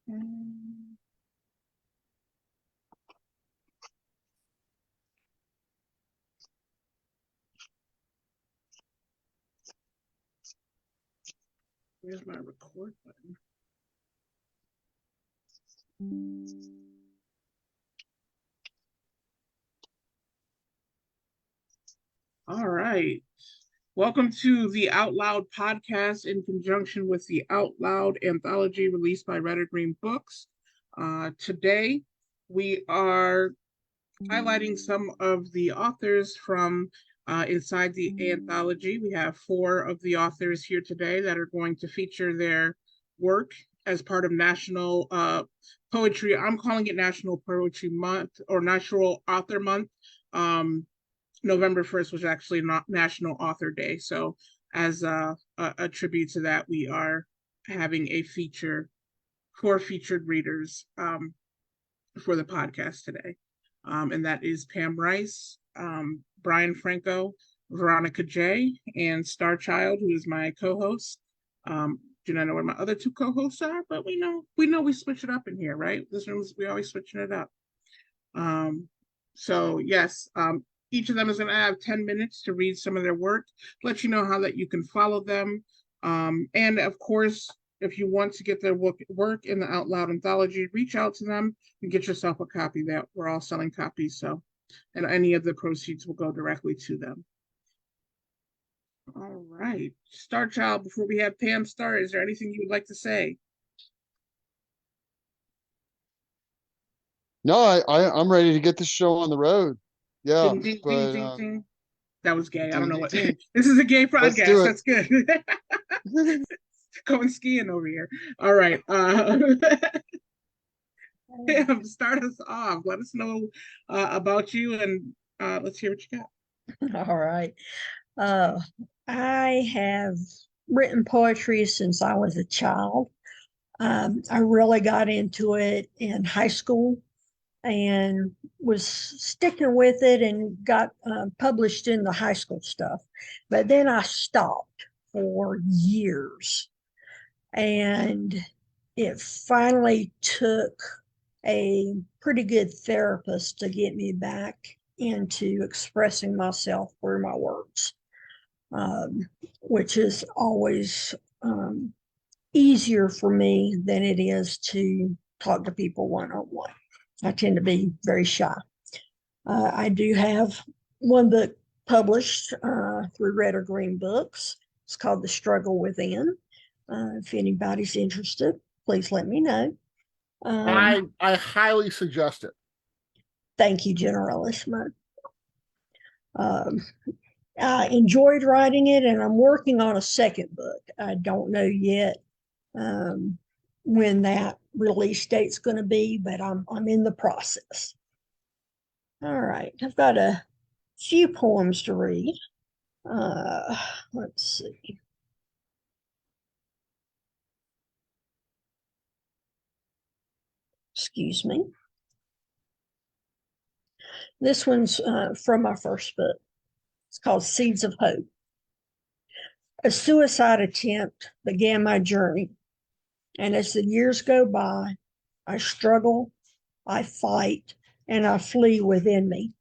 Where's my record button? All right. Welcome to the Out Loud podcast in conjunction with the Out Loud anthology released by Red or Green Books. Today, we are highlighting some of the authors from inside the anthology. We have 4 of the authors here today that are going to feature their work as part of National Poetry. I'm calling it National Poetry Month or National Author Month. November 1st was actually not National Author Day. So as a tribute to that, we are having a feature, 4 featured readers for the podcast today. And that is Pam Rice, Brian Franco, Veronica J, and Starchild, who is my co-host. Do not know where my other 2 co-hosts are, but we know we switch it up in here, right? This room's we always switching it up. So yes, each of them is going to have 10 minutes to read some of their work, let you know how that you can follow them. And of course, if you want to get their work in the Out Loud anthology, reach out to them and get yourself a copy. That we're all selling copies, so and any of the proceeds will go directly to them. All right, Starchild, before we have Pam start, is there anything you would like to say? No, I'm ready to get this show on the road. Yeah, Ding, ding, ding, ding, but ding. That was gay. I don't ding know ding what. ding. This is a gay Let's do podcast. it. That's good. Going skiing over here. All right. Pam, start us off. Let us know about you, and let's hear what you got. All right. I have written poetry since I was a child. I really got into it in high school and was sticking with it and got published in the high school stuff. But then I stopped for years. And it finally took a pretty good therapist to get me back into expressing myself through my words, which is always easier for me than it is to talk to people one-on-one. I tend to be very shy. I do have one book published through Red or Green Books. It's called The Struggle Within. If anybody's interested, please let me know. I highly suggest it. Thank you, Generalissimo. I enjoyed writing it, and I'm working on a second book. I don't know yet when that release date's going to be, but I'm in the process. All right, I've got a few poems to read. Let's see. Excuse me. This one's from my first book. It's called Seeds of Hope. A suicide attempt began my journey, and as the years go by, I struggle, I fight, and I flee within me.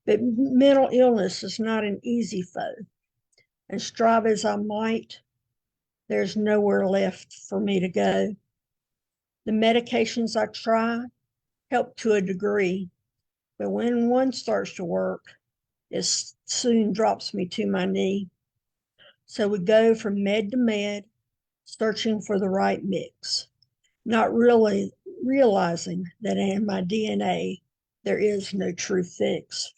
But mental illness is not an easy foe, and strive as I might, there's nowhere left for me to go. The medications I try help to a degree, but when one starts to work, it soon drops me to my knee. So we go from med to med, searching for the right mix, not really realizing that in my DNA, there is no true fix.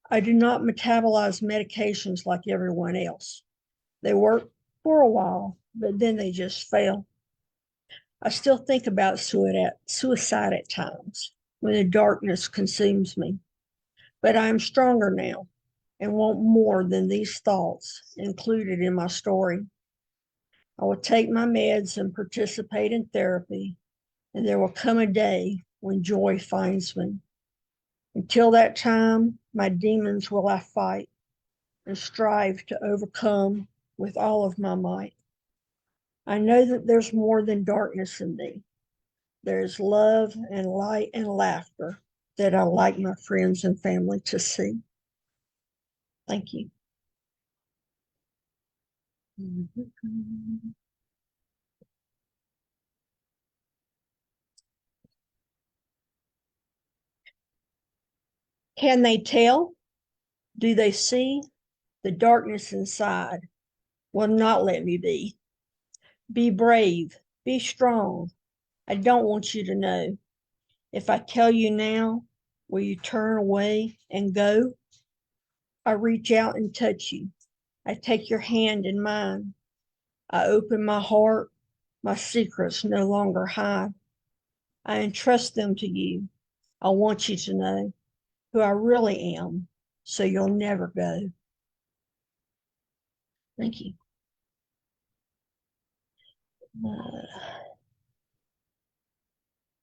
I do not metabolize medications like everyone else. They work for a while, but then they just fail. I still think about suicide at times when the darkness consumes me, but I am stronger now and want more than these thoughts included in my story. I will take my meds and participate in therapy, and there will come a day when joy finds me. Until that time, my demons will I fight and strive to overcome with all of my might. I know that there's more than darkness in me, There's love and light and laughter that I like my friends and family to see. Thank you. Can they tell? Do they see? The darkness inside will not let me be. Be brave. Be strong. I don't want you to know. If I tell you now, will you turn away and go? I reach out and touch you. I take your hand in mine. I open my heart. My secrets no longer hide. I entrust them to you. I want you to know who I really am, so you'll never go. Thank you.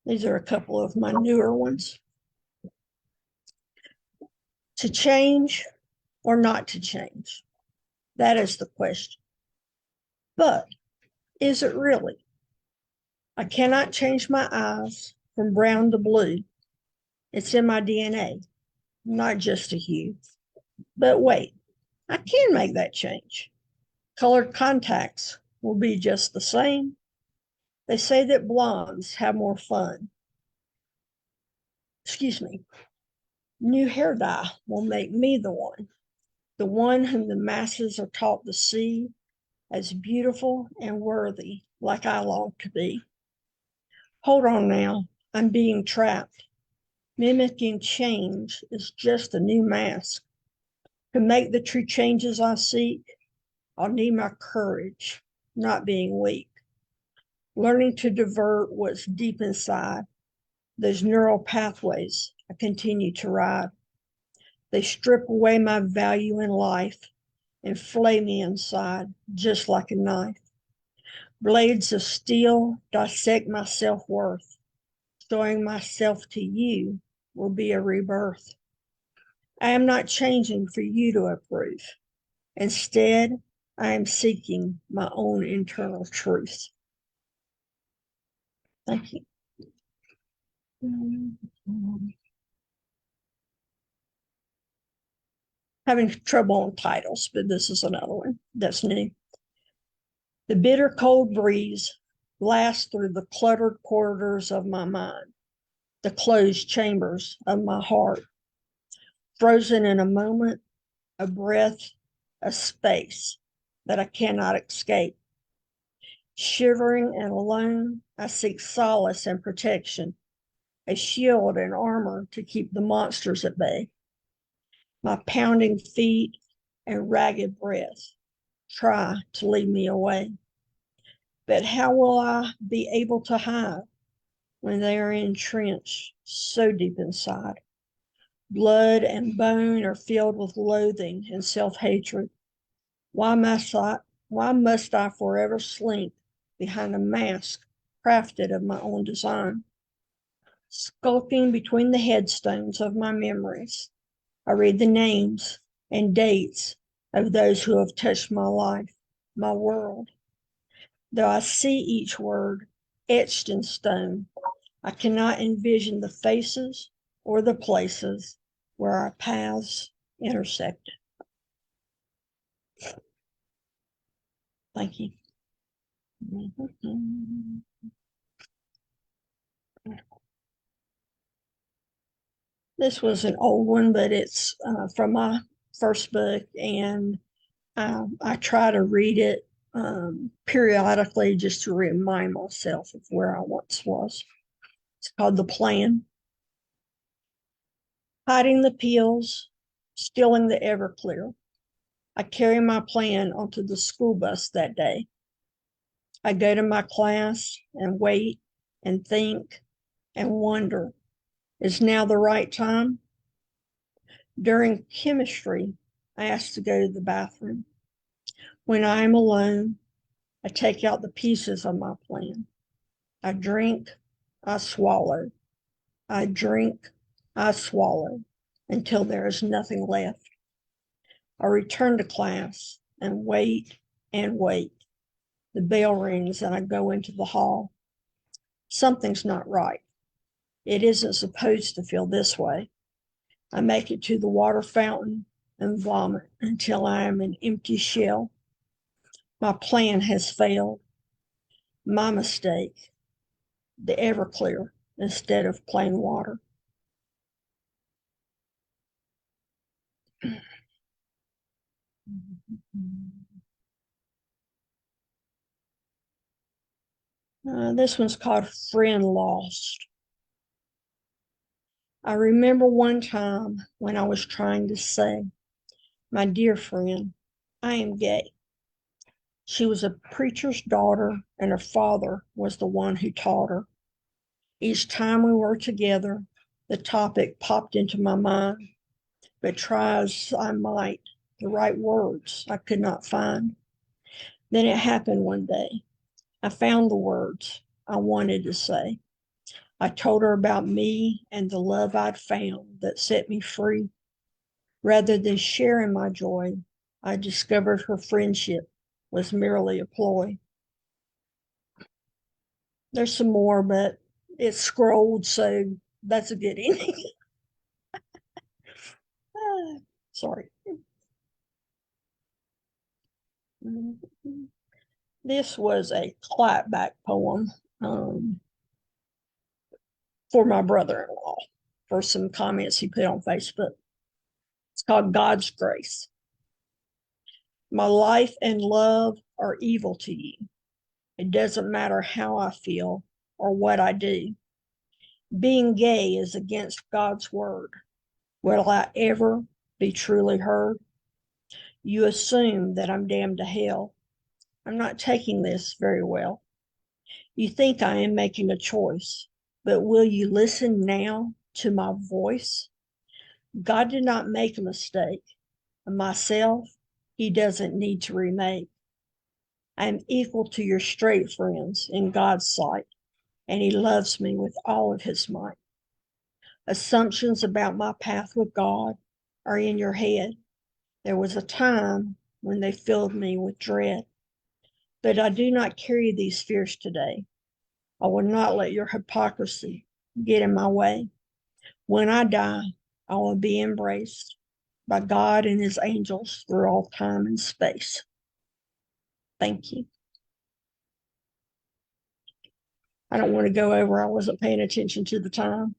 These are a couple of my newer ones. To change or not to change? That is the question. But is it really? I cannot change my eyes from brown to blue. It's in my DNA, not just a hue. But wait, I can make that change. Colored contacts will be just the same. They say that blondes have more fun. Excuse me. New hair dye will make me the one whom the masses are taught to see as beautiful and worthy, like I long to be. Hold on now, I'm being trapped. Mimicking change is just a new mask. To make the true changes I seek, I'll need my courage, not being weak. Learning to divert what's deep inside, those neural pathways I continue to ride. They strip away my value in life and flay me inside just like a knife. Blades of steel dissect my self-worth. Showing myself to you will be a rebirth. I am not changing for you to approve. Instead, I am seeking my own internal truth. Thank you. Having trouble on titles, but this is another one that's new. The bitter cold breeze blasts through the cluttered corridors of my mind, the closed chambers of my heart. Frozen in a moment, a breath, a space that I cannot escape. Shivering and alone, I seek solace and protection, a shield and armor to keep the monsters at bay. My pounding feet and ragged breath try to lead me away. But how will I be able to hide when they are entrenched so deep inside? Blood and bone are filled with loathing and self-hatred. Why must I forever slink behind a mask crafted of my own design? Skulking between the headstones of my memories, I read the names and dates of those who have touched my life, my world. Though I see each word etched in stone, I cannot envision the faces or the places where our paths intersected. Thank you. This was an old one, but it's from my first book, and I try to read it periodically just to remind myself of where I once was. It's called The Plan. Hiding the pills, stealing the Everclear. I carry my plan onto the school bus that day. I go to my class and wait and think and wonder, is now the right time? During chemistry, I ask to go to the bathroom. When I am alone, I take out the pieces of my plan. I drink, I swallow. I drink, I swallow until there is nothing left. I return to class and wait and wait. The bell rings and I go into the hall. Something's not right. It isn't supposed to feel this way. I make it to the water fountain and vomit until I am an empty shell. My plan has failed. My mistake, the Everclear instead of plain water. This one's called Friend Lost. I remember one time when I was trying to say, my dear friend, I am gay. She was a preacher's daughter, and her father was the one who taught her. Each time we were together, the topic popped into my mind, but try as I might, the right words I could not find. Then it happened one day. I found the words I wanted to say. I told her about me and the love I'd found that set me free. Rather than sharing my joy, I discovered her friendship was merely a ploy. There's some more, but it's scrolled, so that's a good ending. Sorry. This was a clapback poem for my brother-in-law for some comments he put on Facebook. It's called God's Grace. My life and love are evil to you. It doesn't matter how I feel or what I do. Being gay is against God's word. Will I ever be truly heard? You assume that I'm damned to hell. I'm not taking this very well. You think I am making a choice, but will you listen now to my voice? God did not make a mistake. Myself, he doesn't need to remake. I am equal to your straight friends in God's sight, and he loves me with all of his might. Assumptions about my path with God are in your head. There was a time when they filled me with dread, but I do not carry these fears today. I will not let your hypocrisy get in my way. When I die, I will be embraced by God and his angels through all time and space. Thank you. I don't want to go over. I wasn't paying attention to the time.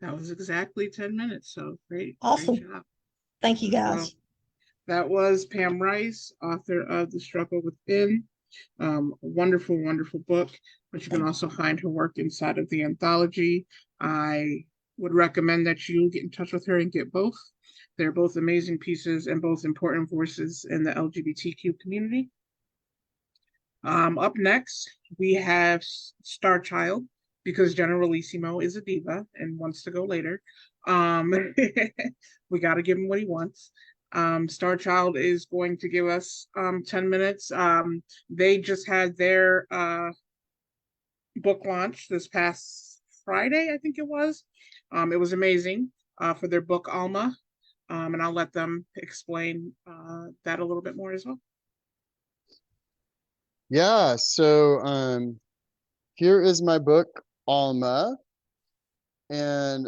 That was exactly 10 minutes. So great. Awesome. Great job. Thank you, guys. Well, that was Pam Rice, author of The Struggle Within. Wonderful, wonderful book, but you can also find her work inside of the anthology. I would recommend that you get in touch with her and get both. They're both amazing pieces and both important voices in the LGBTQ community. Up next, we have Starchild, because Generalissimo is a diva and wants to go later. We got to give him what he wants. Starchild is going to give us 10 minutes. They just had their book launch this past Friday, I think it was. It was amazing for their book Alma, and I'll let them explain that a little bit more as well. Yeah, so here is my book, Alma. And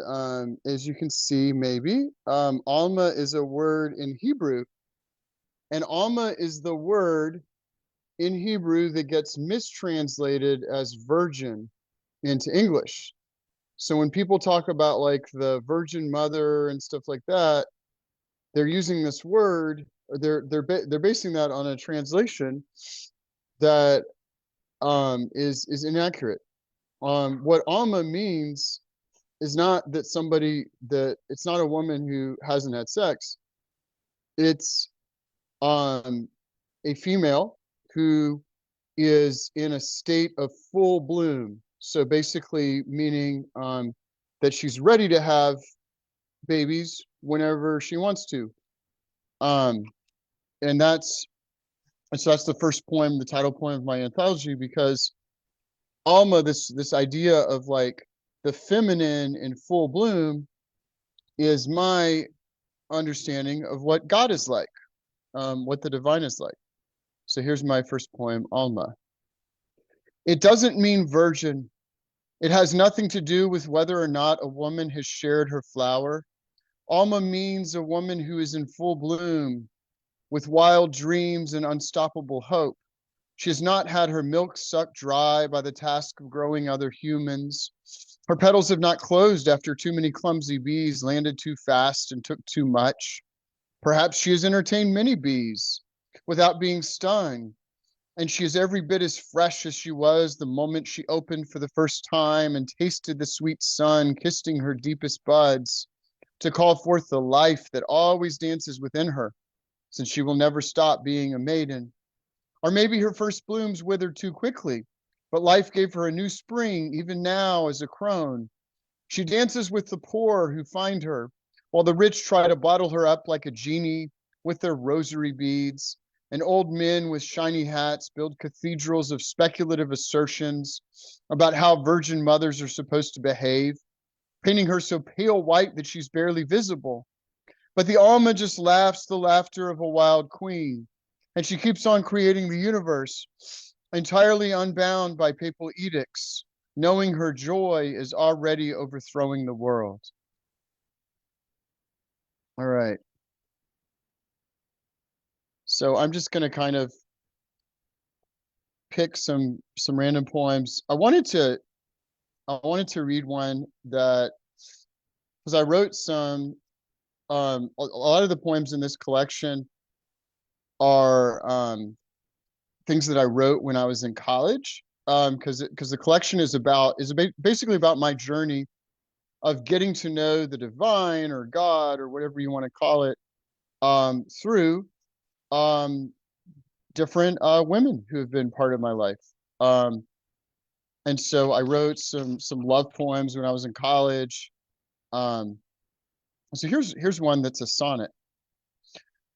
as you can see, maybe, Alma is a word in Hebrew. And Alma is the word in Hebrew that gets mistranslated as virgin into English. So when people talk about like the Virgin Mother and stuff like that, they're using this word, or they're basing that on a translation that is inaccurate. What Alma means is not that it's not a woman who hasn't had sex. It's a female who is in a state of full bloom. So basically meaning that she's ready to have babies whenever she wants to. And so that's the first poem, the title poem of my anthology, because Alma, this idea of like the feminine in full bloom, is my understanding of what God is like, what the divine is like. So here's my first poem, Alma. It doesn't mean virgin. It has nothing to do with whether or not a woman has shared her flower. Alma means a woman who is in full bloom, with wild dreams and unstoppable hope. She has not had her milk sucked dry by the task of growing other humans. Her petals have not closed after too many clumsy bees landed too fast and took too much. Perhaps she has entertained many bees without being stung, and she is every bit as fresh as she was the moment she opened for the first time and tasted the sweet sun kissing her deepest buds to call forth the life that always dances within her, since she will never stop being a maiden. Or maybe her first blooms withered too quickly, but life gave her a new spring even now as a crone. She dances with the poor who find her, while the rich try to bottle her up like a genie with their rosary beads, and old men with shiny hats build cathedrals of speculative assertions about how virgin mothers are supposed to behave, painting her so pale white that she's barely visible. But the Alma just laughs the laughter of a wild queen, and she keeps on creating the universe, entirely unbound by papal edicts, knowing her joy is already overthrowing the world. All right. So I'm just going to kind of pick some random poems. I wanted to read one that, because I wrote some a lot of the poems in this collection are things that I wrote when I was in college. Because the collection is basically about my journey of getting to know the divine or God or whatever you want to call it, through different women who have been part of my life. And so I wrote some love poems when I was in college. So here's one that's a sonnet.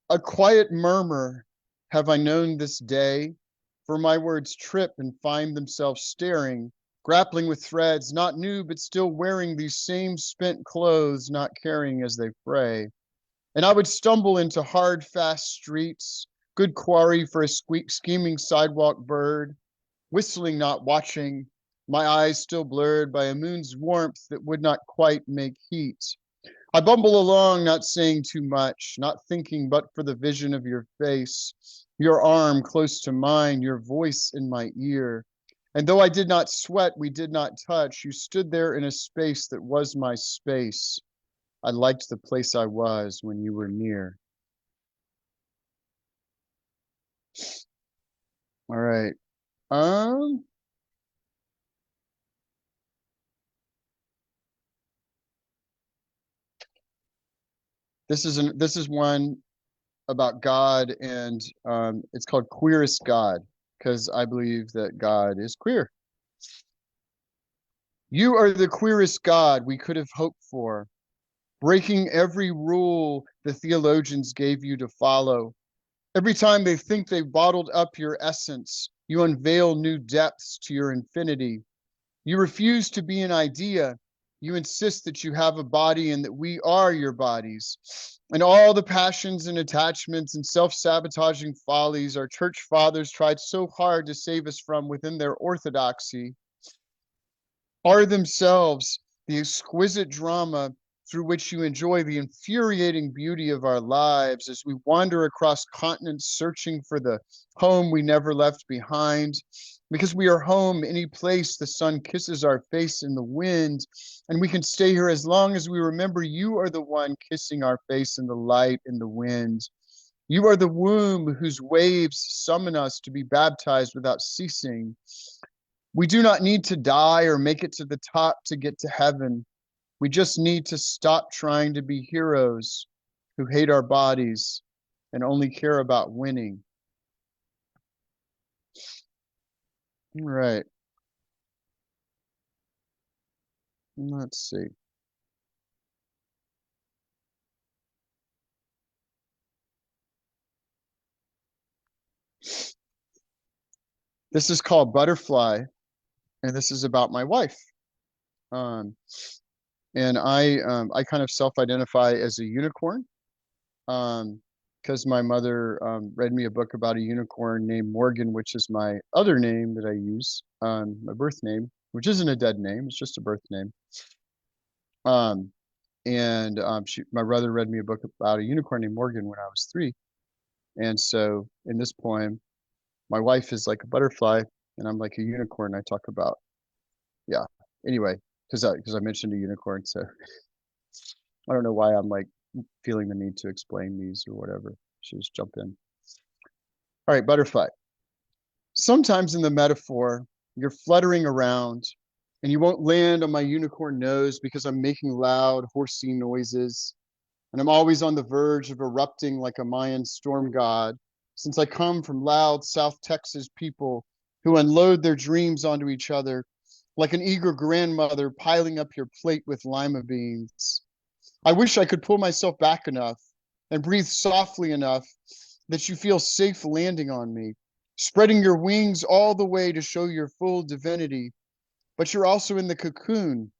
A quiet murmur have I known this day, for my words trip and find themselves staring, grappling with threads not new but still wearing these same spent clothes, not caring as they fray. And I would stumble into hard, fast streets, good quarry for a scheming sidewalk bird, whistling, not watching, my eyes still blurred by a moon's warmth that would not quite make heat. I bumble along, not saying too much, not thinking but for the vision of your face, your arm close to mine, your voice in my ear. And though I did not sweat, we did not touch, you stood there in a space that was my space. I liked the place I was when you were near. All right. Um, this is one about God, and it's called Queerest God, because I believe that God is queer. You are the queerest God we could have hoped for, breaking every rule the theologians gave you to follow. Every time they think they've bottled up your essence, you unveil new depths to your infinity. You refuse to be an idea. You insist that you have a body and that we are your bodies. And all the passions and attachments and self-sabotaging follies our church fathers tried so hard to save us from within their orthodoxy are themselves the exquisite drama through which you enjoy the infuriating beauty of our lives as we wander across continents searching for the home we never left behind. Because we are home any place the sun kisses our face in the wind, and we can stay here as long as we remember you are the one kissing our face in the light in the wind. You are the womb whose waves summon us to be baptized without ceasing. We do not need to die or make it to the top to get to heaven. We just need to stop trying to be heroes who hate our bodies and only care about winning. All right. Let's see. This is called Butterfly, and this is about my wife. Um, and I kind of self-identify as a unicorn, because because my mother read me a book about a unicorn named Morgan, which is my other name that I use, my birth name, which isn't a dead name, it's just a birth name. And my brother read me a book about a unicorn named Morgan when I was 3. And so in this poem, my wife is like a butterfly and I'm like a unicorn. I talk about, yeah. Anyway, because I mentioned a unicorn, so I don't know why I'm like feeling the need to explain these or whatever. Should just jump in. All right, butterfly. Sometimes in the metaphor, you're fluttering around and you won't land on my unicorn nose because I'm making loud, horsey noises. And I'm always on the verge of erupting like a Mayan storm god, since I come from loud South Texas people who unload their dreams onto each other, like an eager grandmother piling up your plate with lima beans. I wish I could pull myself back enough and breathe softly enough that you feel safe landing on me, spreading your wings all the way to show your full divinity. But you're also in the cocoon,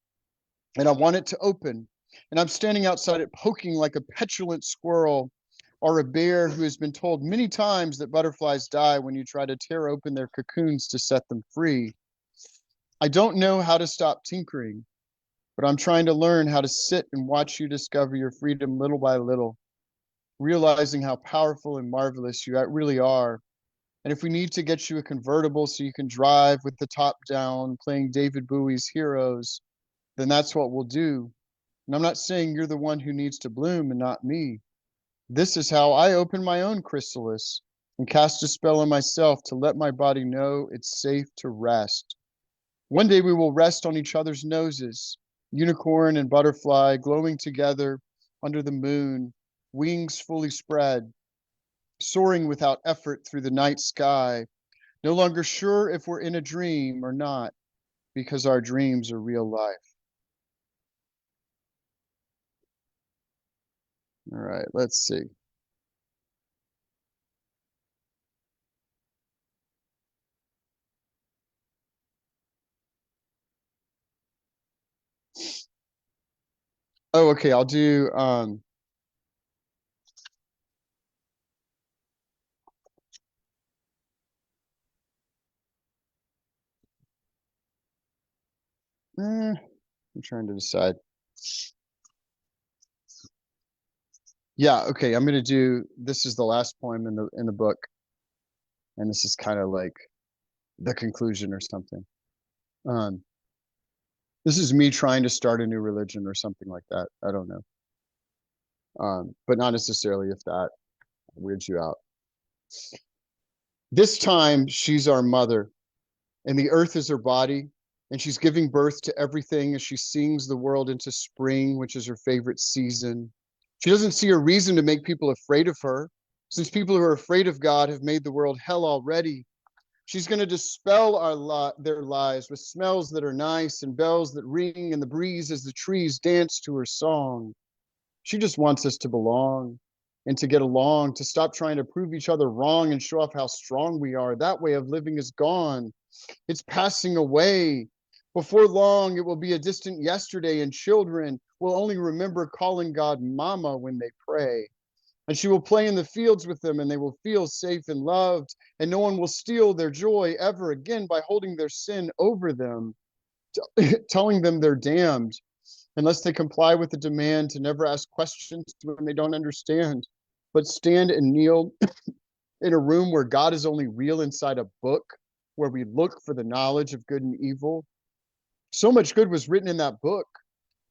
and I want it to open. And I'm standing outside it, poking like a petulant squirrel or a bear who has been told many times that butterflies die when you try to tear open their cocoons to set them free. I don't know how to stop tinkering, but I'm trying to learn how to sit and watch you discover your freedom little by little, realizing how powerful and marvelous you really are. And if we need to get you a convertible so you can drive with the top down, playing David Bowie's Heroes, then that's what we'll do. And I'm not saying you're the one who needs to bloom and not me. This is how I open my own chrysalis and cast a spell on myself to let my body know it's safe to rest. One day we will rest on each other's noses, unicorn and butterfly glowing together under the moon, wings fully spread, soaring without effort through the night sky, no longer sure if we're in a dream or not, because our dreams are real life. All right, let's see. Oh, okay, I'll do I'm trying to decide. Yeah, okay, I'm gonna do, this is the last poem in the book, and this is kind of like the conclusion or something. This is me trying to start a new religion or something like that. I don't know. But not necessarily if that weirds you out. This time she's our mother, and the earth is her body, and she's giving birth to everything as she sings the world into spring, which is her favorite season. She doesn't see a reason to make people afraid of her, since people who are afraid of God have made the world hell already. She's going to dispel their lies with smells that are nice and bells that ring in the breeze as the trees dance to her song. She just wants us to belong and to get along, to stop trying to prove each other wrong and show off how strong we are. That way of living is gone. It's passing away. Before long, it will be a distant yesterday, and children will only remember calling God Mama when they pray. And she will play in the fields with them, and they will feel safe and loved, and no one will steal their joy ever again by holding their sin over them, telling them they're damned, unless they comply with the demand to never ask questions when they don't understand, but stand and kneel in a room where God is only real inside a book, where we look for the knowledge of good and evil. So much good was written in that book,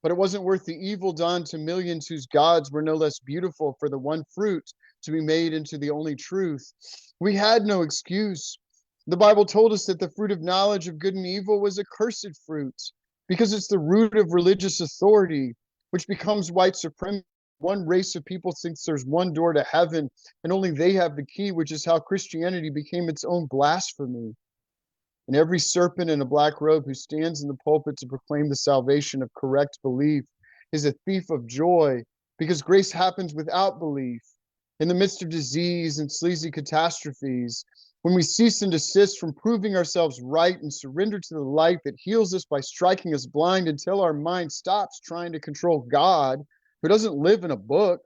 but it wasn't worth the evil done to millions whose gods were no less beautiful for the one fruit to be made into the only truth. We had no excuse. The Bible told us that the fruit of knowledge of good and evil was a cursed fruit because it's the root of religious authority, which becomes white supremacy. One race of people thinks there's one door to heaven and only they have the key, which is how Christianity became its own blasphemy. And every serpent in a black robe who stands in the pulpit to proclaim the salvation of correct belief is a thief of joy, because grace happens without belief. In the midst of disease and sleazy catastrophes, when we cease and desist from proving ourselves right and surrender to the light that heals us by striking us blind until our mind stops trying to control God, who doesn't live in a book,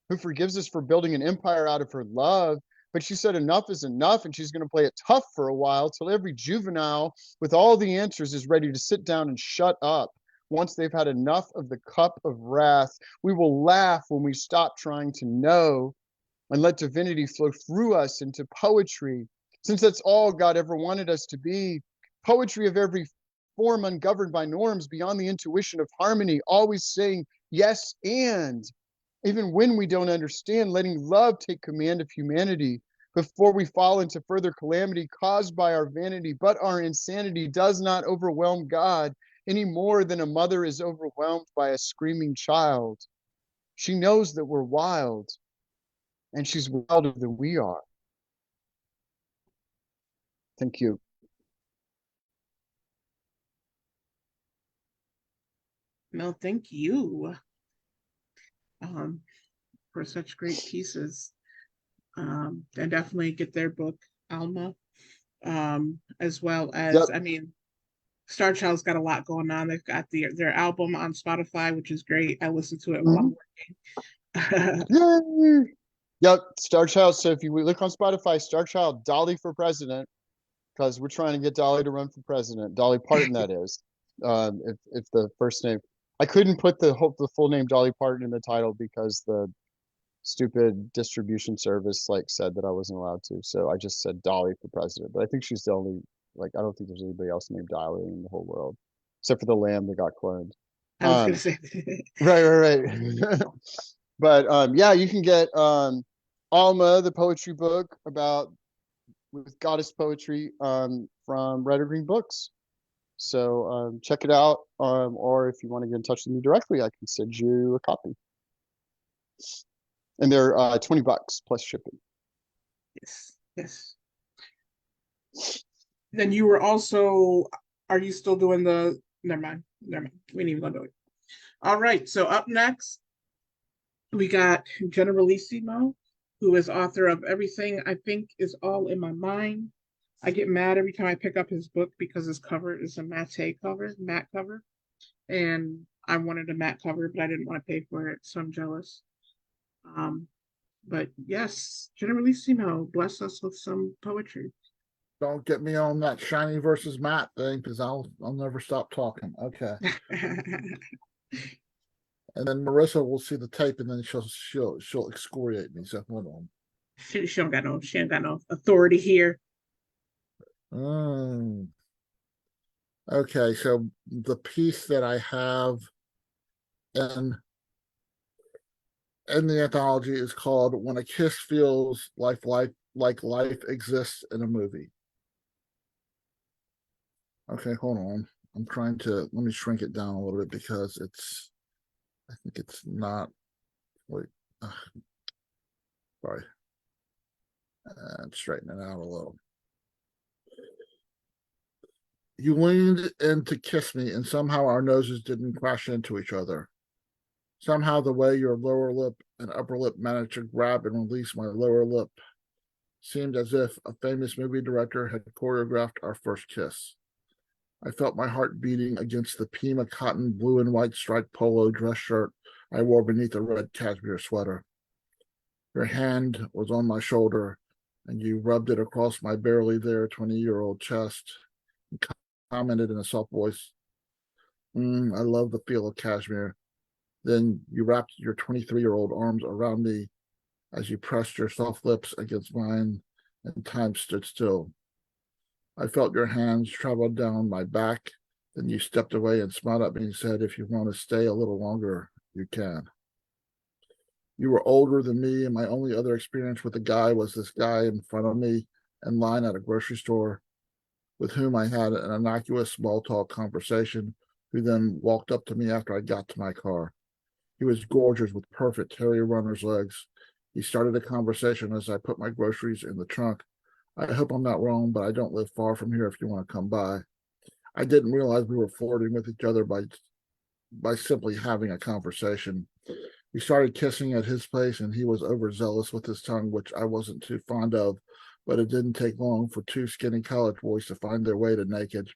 who forgives us for building an empire out of her love. But she said enough is enough, and she's going to play it tough for a while till every juvenile with all the answers is ready to sit down and shut up. Once they've had enough of the cup of wrath, we will laugh when we stop trying to know and let divinity flow through us into poetry, since that's all God ever wanted us to be. Poetry of every form, ungoverned by norms, beyond the intuition of harmony, always saying yes and, even when we don't understand, letting love take command of humanity before we fall into further calamity caused by our vanity. But our insanity does not overwhelm God any more than a mother is overwhelmed by a screaming child. She knows that we're wild, and she's wilder than we are. Thank you. No, thank you for such great pieces. And definitely get their book, Alma, as well as, Yep. I mean, Starchild's got a lot going on. They've got their album on Spotify, which is great. I listen to it while I'm working. Yay! Yep, Starchild. So if you look on Spotify, Starchild, Dolly for president, because we're trying to get Dolly to run for president. Dolly Parton, that is. If the first name, I couldn't put the full name Dolly Parton in the title because the stupid distribution service said that I wasn't allowed to. So I just said Dolly for president. But I think she's the only, I don't think there's anybody else named Dolly in the whole world, except for the lamb that got cloned. I was gonna say Right. But yeah, you can get Alma, the poetry book about with goddess poetry from Red or Green Books. So check it out. Or if you want to get in touch with me directly, I can send you a copy. And they're $20 plus shipping. yes. Then you were also, are you still doing the, never mind. We ain't even gonna do it. All right, so up next, we got Generalissimo, who is author of Everything I Think Is All in My Mind. I get mad every time I pick up his book because his cover is a matte cover. And I wanted a matte cover, but I didn't want to pay for it, so I'm jealous. But yes, Generalissimo, bless us with some poetry. Don't get me on that shiny versus matte thing, because I'll never stop talking. Okay. And then Marissa will see the tape, and then she'll excoriate me. So hold on. She don't got no authority here. Okay, so the piece that I have in the anthology is called "When a Kiss Feels like Life Exists in a Movie." Okay, hold on. I'm trying to, let me shrink it down a little bit because I think it's not, wait, sorry. And straighten it out a little. You leaned in to kiss me, and somehow our noses didn't crash into each other. Somehow the way your lower lip and upper lip managed to grab and release my lower lip seemed as if a famous movie director had choreographed our first kiss. I felt my heart beating against the Pima cotton blue and white striped polo dress shirt I wore beneath a red cashmere sweater. Your hand was on my shoulder, and you rubbed it across my barely there 20-year-old chest and commented in a soft voice, I love the feel of cashmere. Then you wrapped your 23-year-old arms around me as you pressed your soft lips against mine, and time stood still. I felt your hands travel down my back. Then you stepped away and smiled at me and said, if you want to stay a little longer, you can. You were older than me, and my only other experience with a guy was this guy in front of me in line at a grocery store with whom I had an innocuous small talk conversation, who then walked up to me after I got to my car. He was gorgeous with perfect terrier runner's legs. He started a conversation as I put my groceries in the trunk. I hope I'm not wrong, but I don't live far from here if you want to come by. I didn't realize we were flirting with each other by simply having a conversation. We started kissing at his place, and he was overzealous with his tongue, which I wasn't too fond of, but it didn't take long for two skinny college boys to find their way to naked.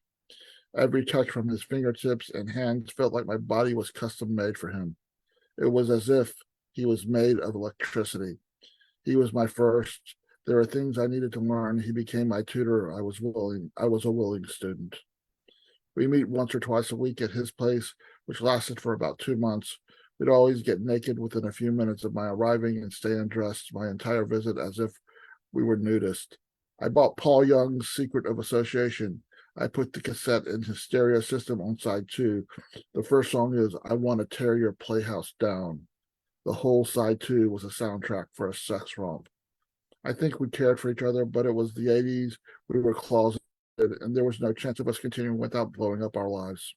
Every touch from his fingertips and hands felt like my body was custom made for him. It was as if He was made of electricity. He was my first. There are things I needed to learn. He became my tutor. I was a willing student. We meet once or twice a week at his place, which lasted for about 2 months. We'd always get naked within a few minutes of my arriving and stay undressed my entire visit as if we were nudists. I bought Paul Young's Secret of Association. I put the cassette in his stereo system on side 2. The first song is I Want to Tear Your Playhouse Down. The whole side 2 was a soundtrack for a sex romp. I think we cared for each other, but it was the 80s. We were closeted, and there was no chance of us continuing without blowing up our lives.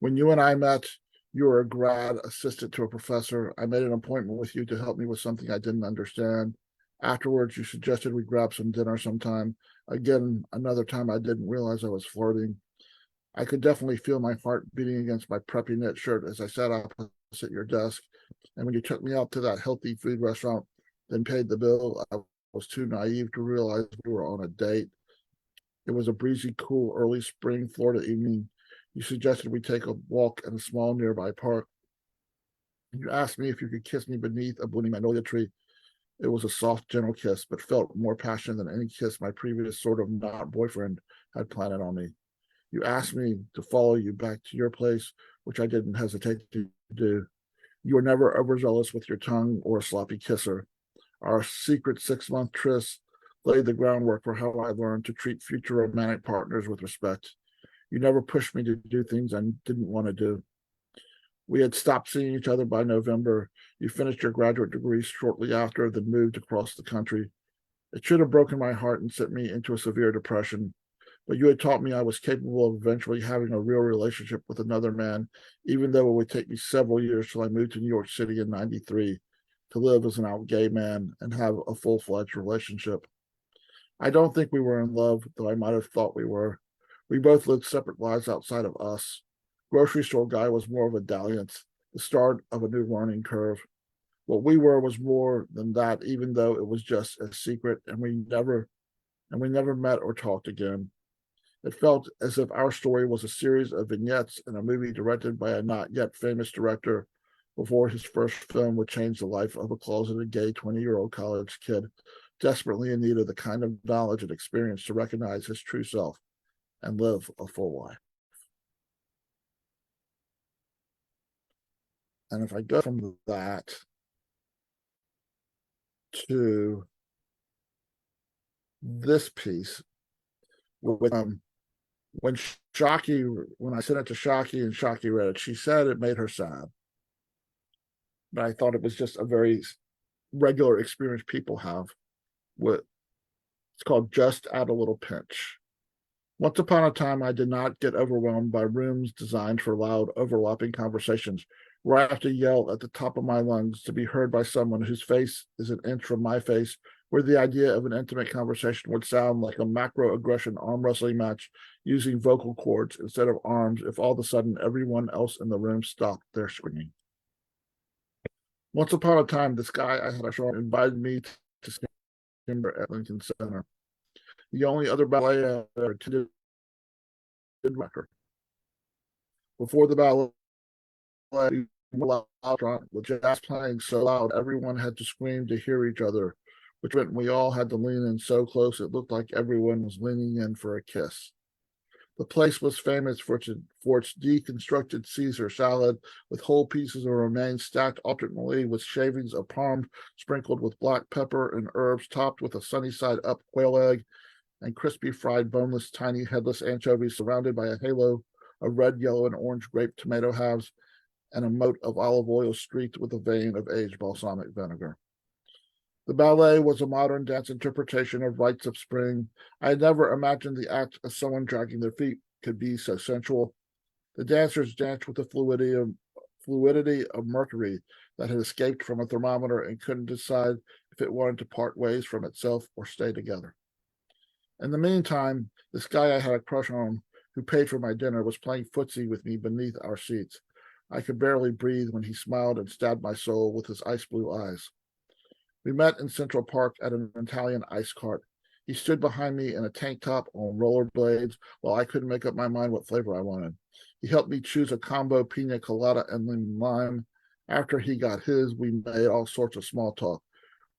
When you and I met, you were a grad assistant to a professor. I made an appointment with you to help me with something I didn't understand. Afterwards, you suggested we grab some dinner sometime. Again, another time I didn't realize I was flirting. I could definitely feel my heart beating against my preppy knit shirt as I sat opposite your desk. And when you took me out to that healthy food restaurant, then paid the bill, I was too naive to realize we were on a date. It was a breezy, cool, early spring Florida evening. You suggested we take a walk in a small nearby park. You asked me if you could kiss me beneath a blooming magnolia tree. It was a soft, gentle kiss, but felt more passionate than any kiss my previous sort of not boyfriend had planted on me. You asked me to follow you back to your place, which I didn't hesitate to do. You were never overzealous with your tongue or a sloppy kisser. Our secret 6-month tryst laid the groundwork for how I learned to treat future romantic partners with respect. You never pushed me to do things I didn't want to do. We had stopped seeing each other by November. You finished your graduate degree shortly after, then moved across the country. It should have broken my heart and sent me into a severe depression, but you had taught me I was capable of eventually having a real relationship with another man, even though it would take me several years till I moved to New York City in 93 to live as an out gay man and have a full-fledged relationship. I don't think we were in love, though I might have thought we were. We both lived separate lives outside of us. Grocery store guy was more of a dalliance, the start of a new learning curve. What we were was more than that, even though it was just a secret, and we never met or talked again. It felt as if our story was a series of vignettes in a movie directed by a not yet famous director before his first film would change the life of a closeted gay 20-year-old college kid, desperately in need of the kind of knowledge and experience to recognize his true self and live a full life. And if I go from that to this piece, with when when I sent it to Shockie and Shockie read it, she said it made her sad. But I thought it was just a very regular experience people have with, it's called Just Add a Little Pinch. Once upon a time, I did not get overwhelmed by rooms designed for loud, overlapping conversations where I have to yell at the top of my lungs to be heard by someone whose face is an inch from my face, where the idea of an intimate conversation would sound like a macro-aggression arm wrestling match using vocal cords instead of arms if all of a sudden everyone else in the room stopped their screaming. Once upon a time, this guy I had a show invited me to September at Lincoln Center. The only other ballet I ever attended record. Before the ballet, with jazz playing so loud, everyone had to scream to hear each other, which meant we all had to lean in so close it looked like everyone was leaning in for a kiss. The place was famous for its deconstructed Caesar salad with whole pieces of romaine stacked alternately with shavings of parm sprinkled with black pepper and herbs topped with a sunny side up quail egg and crispy fried boneless tiny headless anchovies surrounded by a halo of red, yellow, and orange grape tomato halves and a moat of olive oil streaked with a vein of aged balsamic vinegar. The ballet was a modern dance interpretation of Rites of Spring. I had never imagined the act of someone dragging their feet could be so sensual. The dancers danced with the fluidity of mercury that had escaped from a thermometer and couldn't decide if it wanted to part ways from itself or stay together. In the meantime, this guy I had a crush on, who paid for my dinner, was playing footsie with me beneath our seats. I could barely breathe when he smiled and stabbed my soul with his ice blue eyes. We met in Central Park at an Italian ice cart. He stood behind me in a tank top on rollerblades while I couldn't make up my mind what flavor I wanted. He helped me choose a combo pina colada and lemon lime. After he got his, we made all sorts of small talk.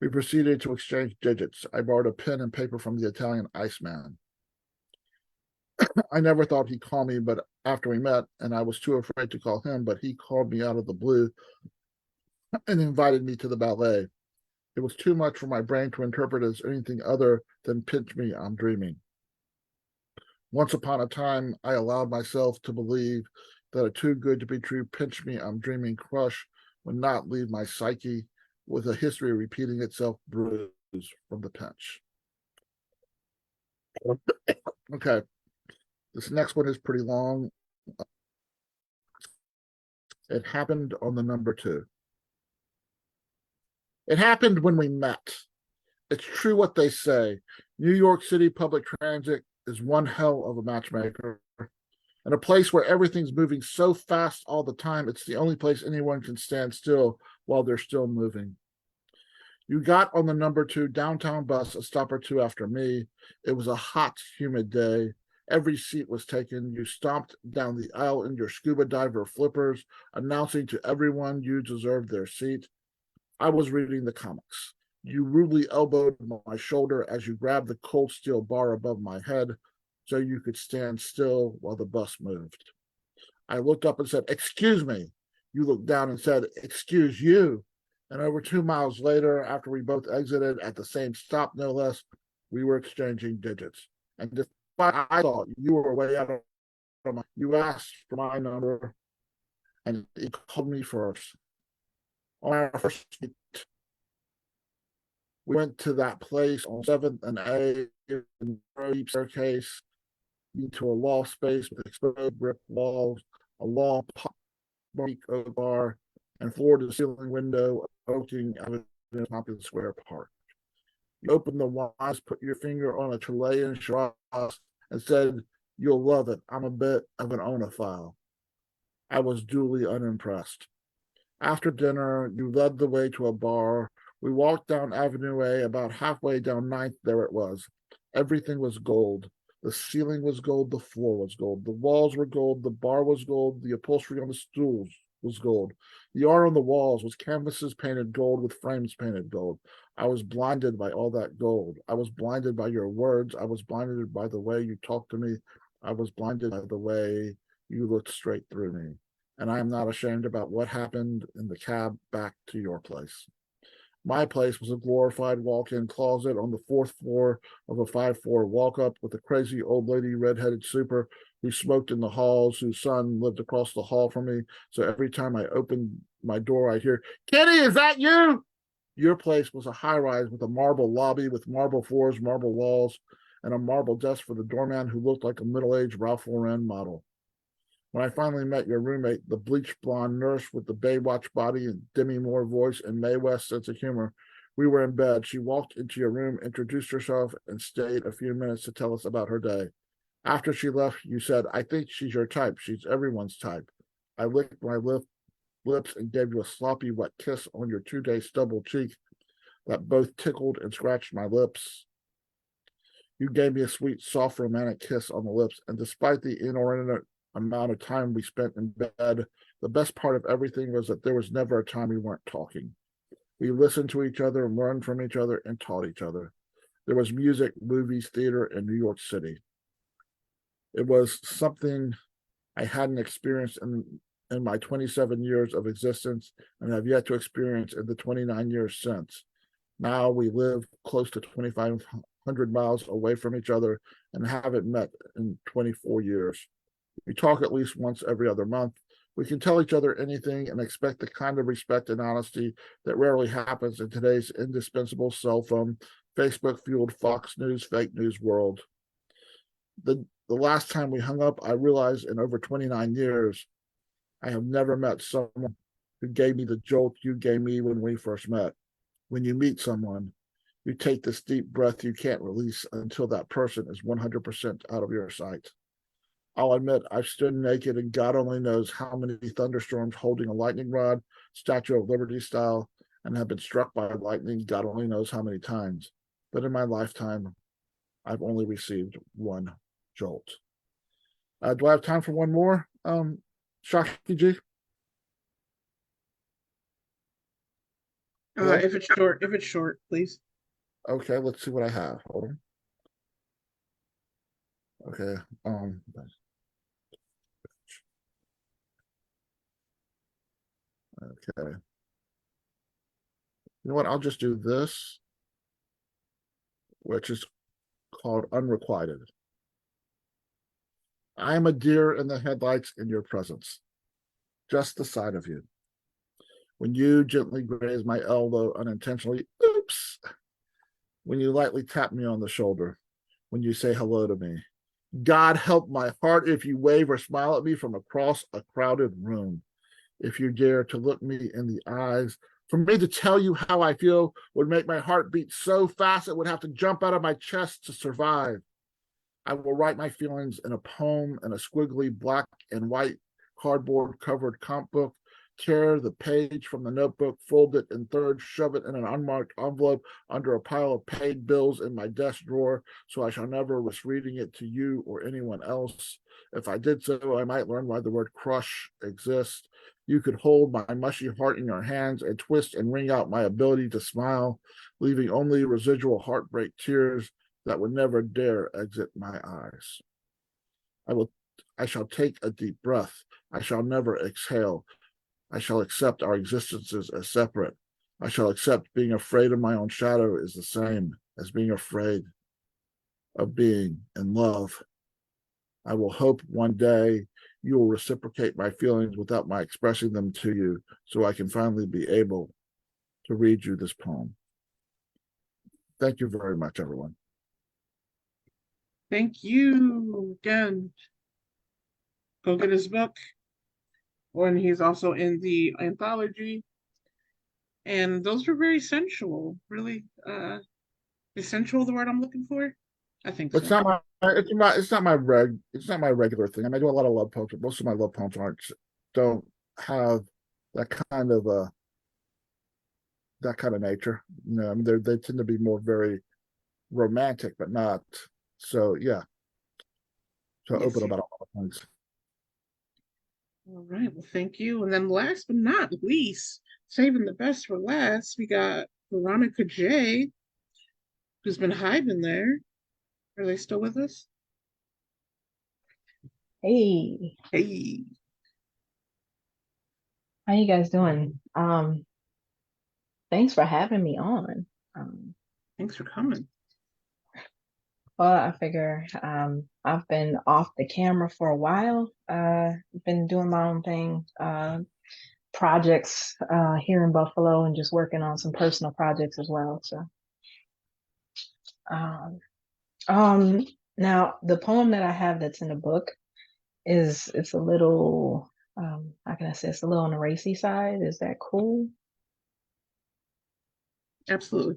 We proceeded to exchange digits. I borrowed a pen and paper from the Italian Iceman. I never thought he'd call me, but after we met, and I was too afraid to call him, but he called me out of the blue and invited me to the ballet. It was too much for my brain to interpret as anything other than pinch me, I'm dreaming. Once upon a time, I allowed myself to believe that a too good to be true pinch me, I'm dreaming crush would not leave my psyche with a history repeating itself bruised from the pinch. Okay, this next one is pretty long. It happened on the number 2. It happened when we met. It's true what they say. New York City public transit is one hell of a matchmaker. And a place where everything's moving so fast all the time, it's the only place anyone can stand still while they're still moving. You got on the number 2 downtown bus a stop or two after me. It was a hot, humid day. Every seat was taken. You stomped down the aisle in your scuba diver flippers, announcing to everyone you deserved their seat. I was reading the comics. You rudely elbowed my shoulder as you grabbed the cold steel bar above my head so you could stand still while the bus moved. I looked up and said, "Excuse me." You looked down and said, "Excuse you." And over 2 miles later, after we both exited at the same stop, no less, we were exchanging digits. And despite I thought you were way out of my, you asked for my number and he called me first. On our first date, we went to that place on 7th and A in a deep staircase into a loft space with exposed brick walls, a long oak bar, and floor-to-ceiling window opening out of Tompkins Square Park. You opened the wines, put your finger on a Chilean Shiraz, and said, "You'll love it. I'm a bit of an onophile." I was duly unimpressed. After dinner, you led the way to a bar. We walked down Avenue A. About halfway down 9th, there it was. Everything was gold. The ceiling was gold. The floor was gold. The walls were gold. The bar was gold. The upholstery on the stools was gold. The art on the walls was canvases painted gold with frames painted gold. I was blinded by all that gold. I was blinded by your words. I was blinded by the way you talked to me. I was blinded by the way you looked straight through me. And I am not ashamed about what happened in the cab back to your place. My place was a glorified walk-in closet on the 4th floor of a 5-floor walk-up with a crazy old lady redheaded super who smoked in the halls, whose son lived across the hall from me. So every time I opened my door, I'd hear, "Kitty, is that you?" Your place was a high-rise with a marble lobby with marble floors, marble walls, and a marble desk for the doorman who looked like a middle-aged Ralph Lauren model. When I finally met your roommate, the bleached blonde nurse with the Baywatch body and Demi Moore voice and Mae West sense of humor, we were in bed. She walked into your room, introduced herself, and stayed a few minutes to tell us about her day. After she left, you said, "I think she's your type. She's everyone's type." I licked my lips and gave you a sloppy, wet kiss on your 2-day stubble cheek that both tickled and scratched my lips. You gave me a sweet, soft, romantic kiss on the lips, and despite the inordinate amount of time we spent in bed, the best part of everything was that there was never a time we weren't talking. We listened to each other, learned from each other, and taught each other. There was music, movies, theater in New York City. It was something I hadn't experienced in my 27 years of existence and have yet to experience in the 29 years since. Now we live close to 2,500 miles away from each other and haven't met in 24 years. We talk at least once every other month. We can tell each other anything and expect the kind of respect and honesty that rarely happens in today's indispensable cell phone, Facebook-fueled Fox News, fake news world. The last time we hung up, I realized in over 29 years, I have never met someone who gave me the jolt you gave me when we first met. When you meet someone, you take this deep breath you can't release until that person is 100% out of your sight. I'll admit I've stood naked and God only knows how many thunderstorms holding a lightning rod, Statue of Liberty style, and have been struck by lightning God only knows how many times. But in my lifetime, I've only received one jolt. Do I have time for one more? Shockie G? Hello? If it's short, please. Okay, let's see what I have. Hold on. Okay. Okay. You know what? I'll just do this, which is called unrequited. I am a deer in the headlights in your presence, just the sight of you. When you gently graze my elbow unintentionally, oops. When you lightly tap me on the shoulder, when you say hello to me. God help my heart if you wave or smile at me from across a crowded room. If you dare to look me in the eyes, for me to tell you how I feel would make my heart beat so fast it would have to jump out of my chest to survive. I will write my feelings in a poem in a squiggly black and white cardboard covered comp book, tear the page from the notebook, fold it in thirds, shove it in an unmarked envelope under a pile of paid bills in my desk drawer, so I shall never risk reading it to you or anyone else. If I did so, I might learn why the word crush exists. You could hold my mushy heart in your hands and twist and wring out my ability to smile, leaving only residual heartbreak tears that would never dare exit my eyes. I shall take a deep breath. I shall never exhale. I shall accept our existences as separate. I shall accept being afraid of my own shadow is the same as being afraid of being in love. I will hope one day you will reciprocate my feelings without my expressing them to you, so I can finally be able to read you this poem. Thank you very much, everyone. Thank you again. Go get his book. And he's also in the anthology. And those were very sensual, really. Is sensual the word I'm looking for? I think It's so. not my it's not my regular thing. I mean, I do a lot of love poems, but most of my love poems don't have that kind of nature. You know, I mean, they tend to be more very romantic, but not so. Yeah, so Yes, open yes. about all the things. All right. Well, thank you. And then last but not least, saving the best for last, we got Veronica J, who's been hiding there. Are they still with us? Hey, Hey, how you guys doing? Thanks for having me on. Um, thanks for coming. well, I figure I've been off the camera for a while. Been doing my own thing, projects here in Buffalo, and just working on some personal projects as well. So, um, um, now the poem that I have that's in the book is it's a little how can I say it's a little on the racy side. Is that cool? Absolutely.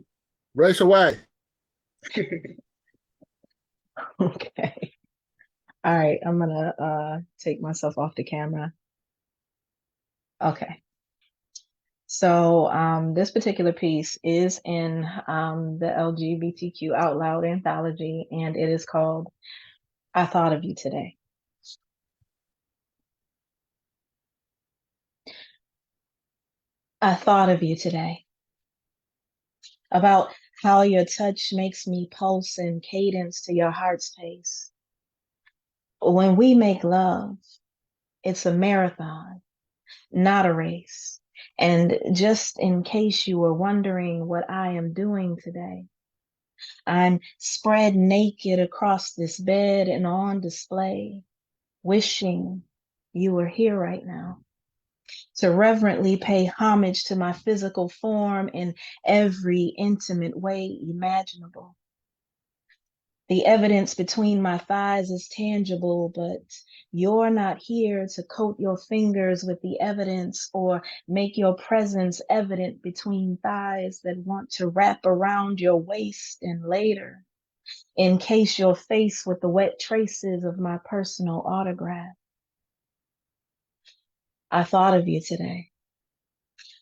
Race away. Okay. All right, I'm gonna take myself off the camera. Okay. So this particular piece is in the LGBTQ Out Loud anthology, and it is called I Thought of You Today. I thought of you today, about how your touch makes me pulse in cadence to your heart's pace. When we make love, it's a marathon, not a race. And just in case you were wondering what I am doing today, I'm spread naked across this bed and on display, wishing you were here right now to reverently pay homage to my physical form in every intimate way imaginable. The evidence between my thighs is tangible, but you're not here to coat your fingers with the evidence or make your presence evident between thighs that want to wrap around your waist and later encase your face with the wet traces of my personal autograph. I thought of you today,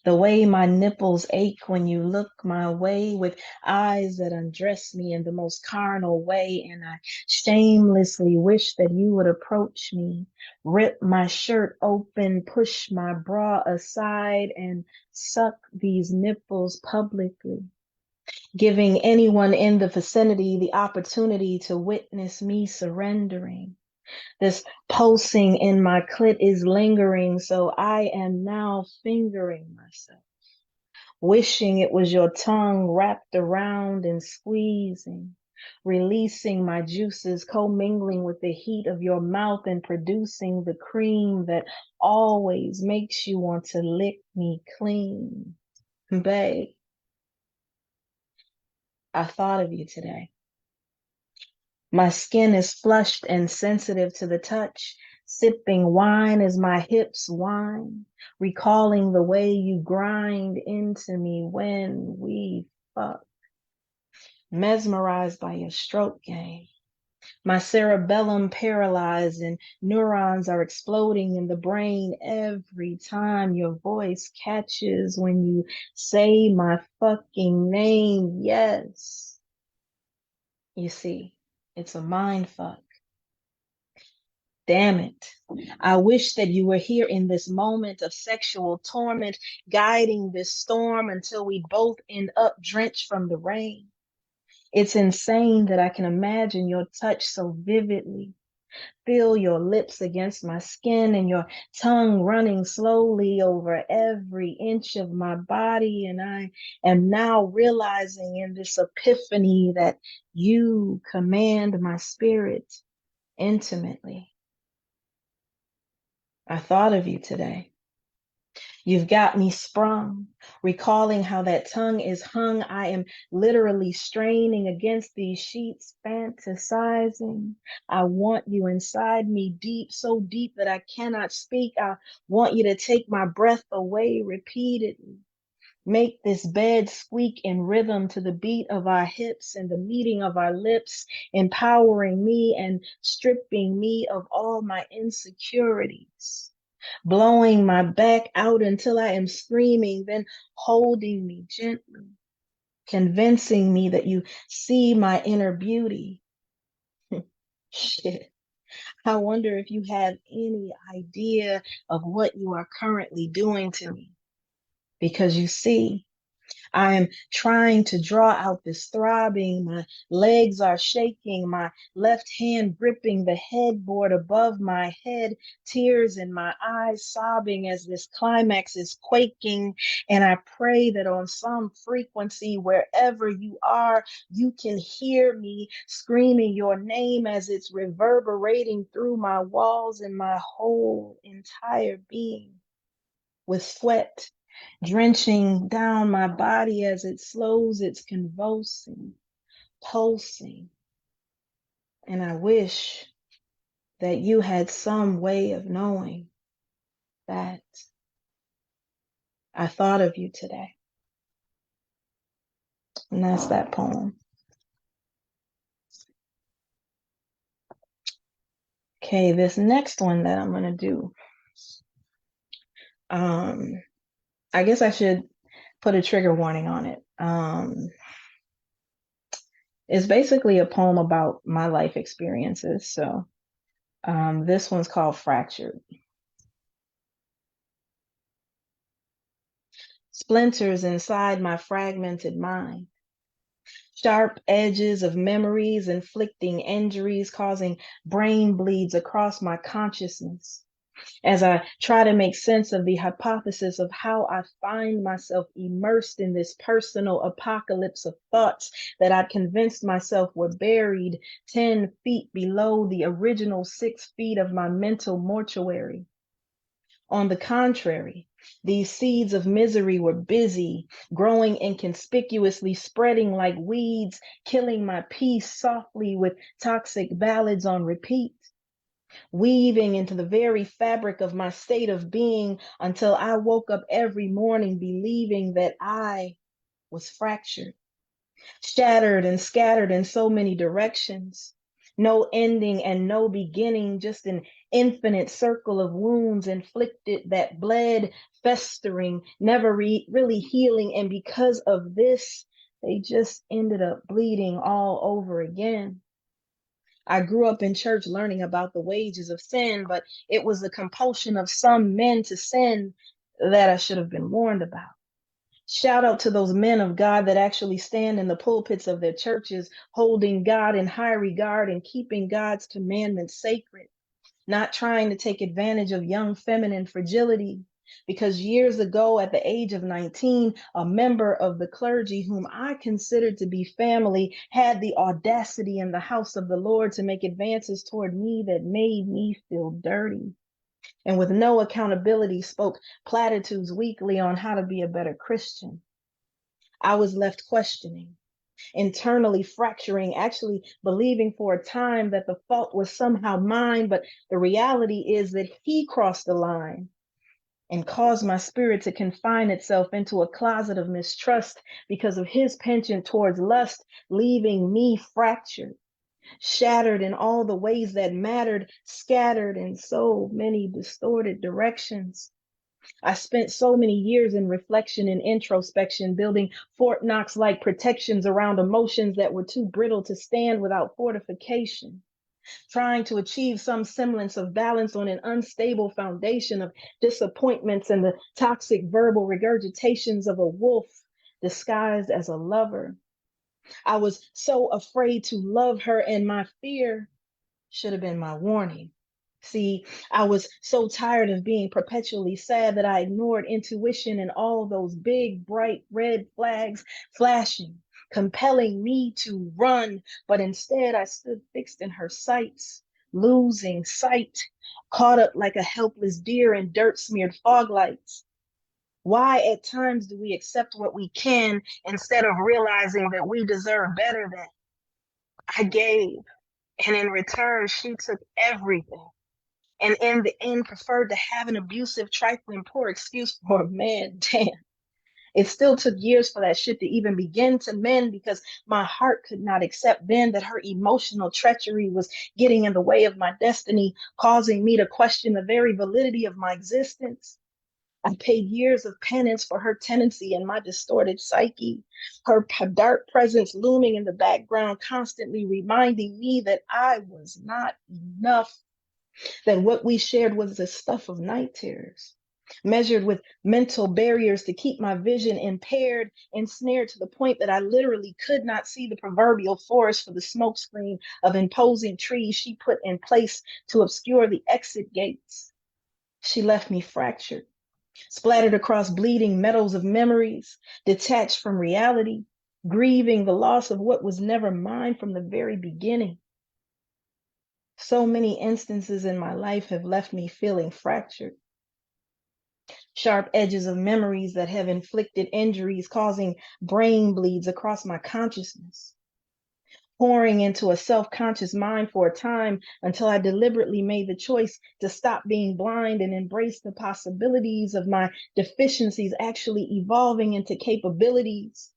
The way my nipples ache when you look my way with eyes that undress me in the most carnal way. And I shamelessly wish that you would approach me, rip my shirt open, push my bra aside, and suck these nipples publicly, giving anyone in the vicinity the opportunity to witness me surrendering. This pulsing in my clit is lingering, so I am now fingering myself, wishing it was your tongue wrapped around and squeezing, releasing my juices, commingling with the heat of your mouth and producing the cream that always makes you want to lick me clean. Babe, I thought of you today. My skin is flushed and sensitive to the touch, sipping wine as my hips whine, recalling the way you grind into me when we fuck. Mesmerized by your stroke game. My cerebellum paralyzed and neurons are exploding in the brain every time your voice catches when you say my fucking name. Yes. You see, it's a mind fuck. Damn it. I wish that you were here in this moment of sexual torment, guiding this storm until we both end up drenched from the rain. It's insane that I can imagine your touch so vividly. Feel your lips against my skin and your tongue running slowly over every inch of my body. And I am now realizing in this epiphany that you command my spirit intimately. I thought of you today. You've got me sprung, recalling how that tongue is hung. I am literally straining against these sheets, fantasizing. I want you inside me deep, so deep that I cannot speak. I want you to take my breath away repeatedly. Make this bed squeak in rhythm to the beat of our hips and the meeting of our lips, empowering me and stripping me of all my insecurities, blowing my back out until I am screaming, then holding me gently, convincing me that you see my inner beauty. Shit. I wonder if you have any idea of what you are currently doing to me. Because you see, I am trying to draw out this throbbing. My legs are shaking, my left hand gripping the headboard above my head, tears in my eyes, sobbing as this climax is quaking. And I pray that on some frequency, wherever you are, you can hear me screaming your name as it's reverberating through my walls and my whole entire being with sweat drenching down my body as it slows its convulsing, pulsing. And I wish that you had some way of knowing that I thought of you today. And that's that poem. Okay, this next one that I'm going to do, I guess I should put a trigger warning on it. It's basically a poem about my life experiences. So this one's called Fractured. Splinters inside my fragmented mind. Sharp edges of memories inflicting injuries, causing brain bleeds across my consciousness. As I try to make sense of the hypothesis of how I find myself immersed in this personal apocalypse of thoughts that I'd convinced myself were buried 10 feet below the original 6 feet of my mental mortuary. On the contrary, these seeds of misery were busy, growing inconspicuously, spreading like weeds, killing my peace softly with toxic ballads on repeat, weaving into the very fabric of my state of being until I woke up every morning believing that I was fractured, shattered and scattered in so many directions, No ending and no beginning, just an infinite circle of wounds inflicted that bled, festering, never really healing. And because of this, they just ended up bleeding all over again. I grew up in church learning about the wages of sin, but it was the compulsion of some men to sin that I should have been warned about. Shout out to those men of God that actually stand in the pulpits of their churches, holding God in high regard and keeping God's commandments sacred, not trying to take advantage of young feminine fragility. Because years ago, at the age of 19, a member of the clergy whom I considered to be family had the audacity in the house of the Lord to make advances toward me that made me feel dirty. And with no accountability, spoke platitudes weekly on how to be a better Christian. I was left questioning, internally fracturing, actually believing for a time that the fault was somehow mine, but the reality is that he crossed the line and caused my spirit to confine itself into a closet of mistrust because of his penchant towards lust, leaving me fractured, shattered in all the ways that mattered, scattered in so many distorted directions. I spent so many years in reflection and introspection, building Fort Knox like protections around emotions that were too brittle to stand without fortification, trying to achieve some semblance of balance on an unstable foundation of disappointments and the toxic verbal regurgitations of a wolf disguised as a lover. I was so afraid to love her, and my fear should have been my warning. See, I was so tired of being perpetually sad that I ignored intuition and all those big, bright red flags flashing, compelling me to run. But instead, I stood fixed in her sights, losing sight, caught up like a helpless deer in dirt smeared fog lights. Why, at times, do we accept what we can instead of realizing that we deserve better than? I gave, and in return, she took everything, and in the end preferred to have an abusive, trifling, poor excuse for a man. Damn. It still took years for that shit to even begin to mend because my heart could not accept then that her emotional treachery was getting in the way of my destiny, causing me to question the very validity of my existence. I paid years of penance for her tendency in my distorted psyche, her dark presence looming in the background, constantly reminding me that I was not enough, that what we shared was the stuff of night terrors, measured with mental barriers to keep my vision impaired, ensnared to the point that I literally could not see the proverbial forest for the smokescreen of imposing trees she put in place to obscure the exit gates. She left me fractured, splattered across bleeding meadows of memories, detached from reality, grieving the loss of what was never mine from the very beginning. So many instances in my life have left me feeling fractured. Sharp edges of memories that have inflicted injuries, causing brain bleeds across my consciousness, pouring into a self-conscious mind for a time until I deliberately made the choice to stop being blind and embrace the possibilities of my deficiencies actually evolving into capabilities,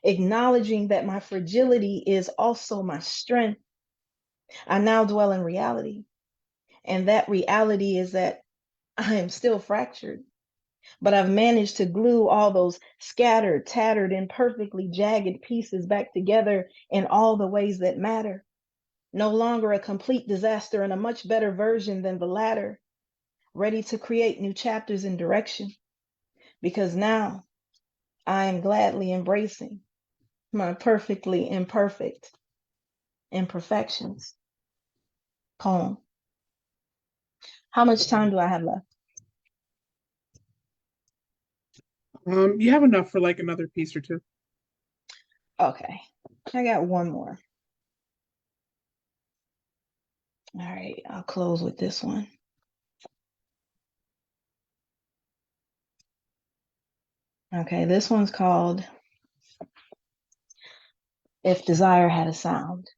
acknowledging that my fragility is also my strength. I now dwell in reality, and that reality is that I am still fractured, but I've managed to glue all those scattered, tattered, imperfectly jagged pieces back together in all the ways that matter. No longer a complete disaster and a much better version than the latter, ready to create new chapters in direction. Because now I am gladly embracing my perfectly imperfect imperfections. Poem. How much time do I have left? You have enough for like another piece or two. Okay, I got one more. All right, I'll close with this one. Okay, this one's called If Desire Had a Sound.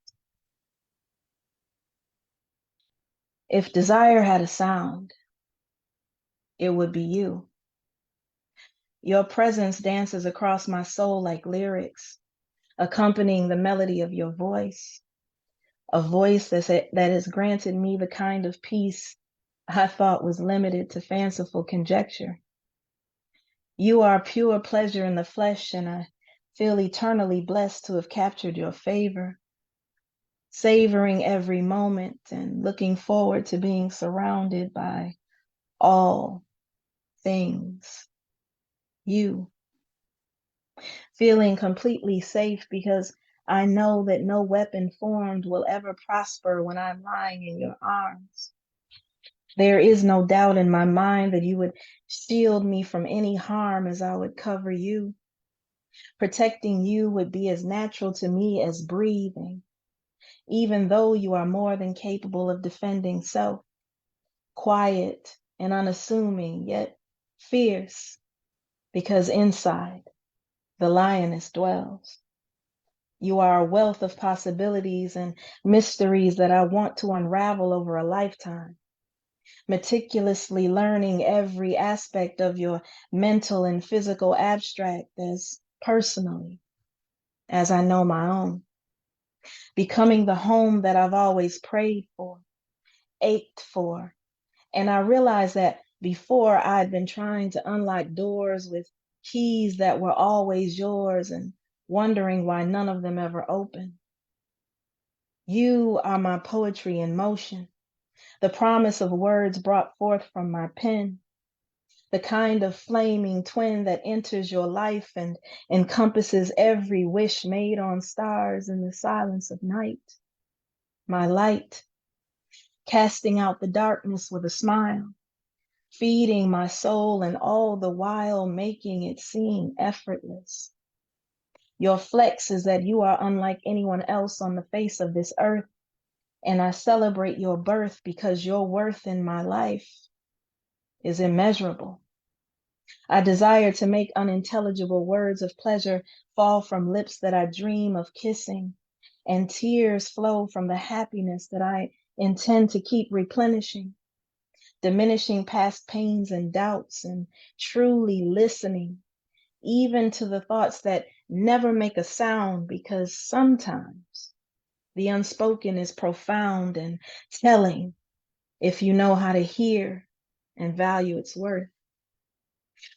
If desire had a sound, it would be you. Your presence dances across my soul like lyrics, accompanying the melody of your voice. a voice that has granted me the kind of peace I thought was limited to fanciful conjecture. You are pure pleasure in the flesh, and I feel eternally blessed to have captured your favor, savoring every moment and looking forward to being surrounded by all things you, feeling completely safe because I know that no weapon formed will ever prosper when I'm lying in your arms. There is no doubt in my mind that you would shield me from any harm as I would cover you. Protecting you would be as natural to me as breathing, even though you are more than capable of defending self, quiet and unassuming, yet fierce, because inside the lioness dwells. You are a wealth of possibilities and mysteries that I want to unravel over a lifetime, meticulously learning every aspect of your mental and physical abstract as personally as I know my own, becoming the home that I've always prayed for, ached for. And I realized that before I'd been trying to unlock doors with keys that were always yours and wondering why none of them ever opened. You are my poetry in motion, the promise of words brought forth from my pen, the kind of flaming twin that enters your life and encompasses every wish made on stars in the silence of night. My light, casting out the darkness with a smile, feeding my soul and all the while making it seem effortless. Your flex is that you are unlike anyone else on the face of this earth, and I celebrate your birth because your worth in my life is immeasurable. I desire to make unintelligible words of pleasure fall from lips that I dream of kissing, and tears flow from the happiness that I intend to keep replenishing, diminishing past pains and doubts, and truly listening, even to the thoughts that never make a sound, because sometimes the unspoken is profound and telling if you know how to hear and value its worth.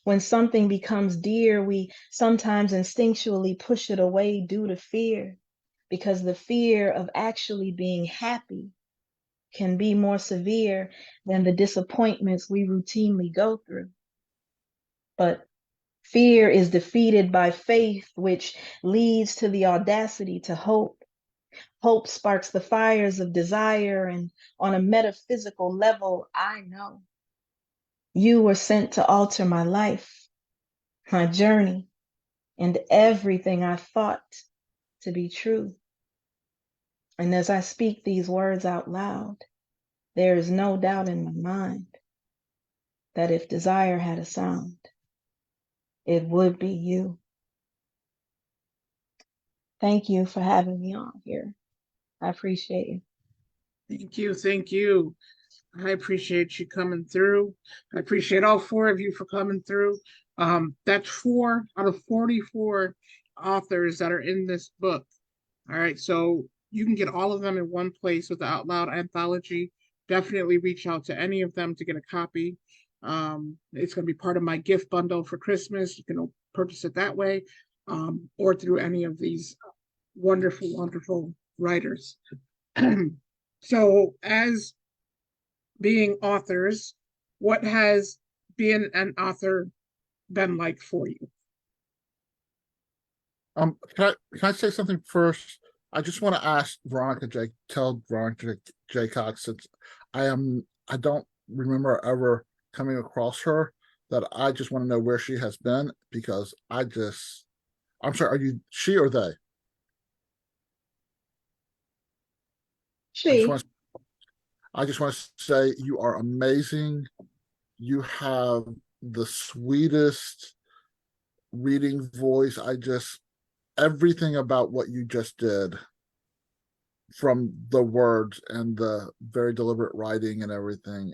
When something becomes dear, we sometimes instinctually push it away due to fear, because the fear of actually being happy can be more severe than the disappointments we routinely go through. But fear is defeated by faith, which leads to the audacity to hope. Hope sparks the fires of desire, and on a metaphysical level, I know you were sent to alter my life, my journey, and everything I thought to be true. And as I speak these words out loud, there is no doubt in my mind that if desire had a sound, it would be you. Thank you for having me on here. I appreciate you. Thank you. Thank you. I appreciate you coming through. I appreciate all four of you for coming through. That's 4 out of 44 authors that are in this book. All right, so you can get all of them in one place with the Out Loud anthology. Definitely reach out to any of them to get a copy. It's going to be part of my gift bundle for Christmas. You can purchase it that way, or through any of these wonderful, wonderful writers. So, as being authors, what has being an author been like for you? Can I say something first? I just want to ask tell Veronica J. Cox, since I don't remember ever coming across her, that I just want to know where she has been, because I'm sorry, are you she or they? She. I just want to say you are amazing. You have the sweetest reading voice. Everything about what you just did, from the words and the very deliberate writing and everything,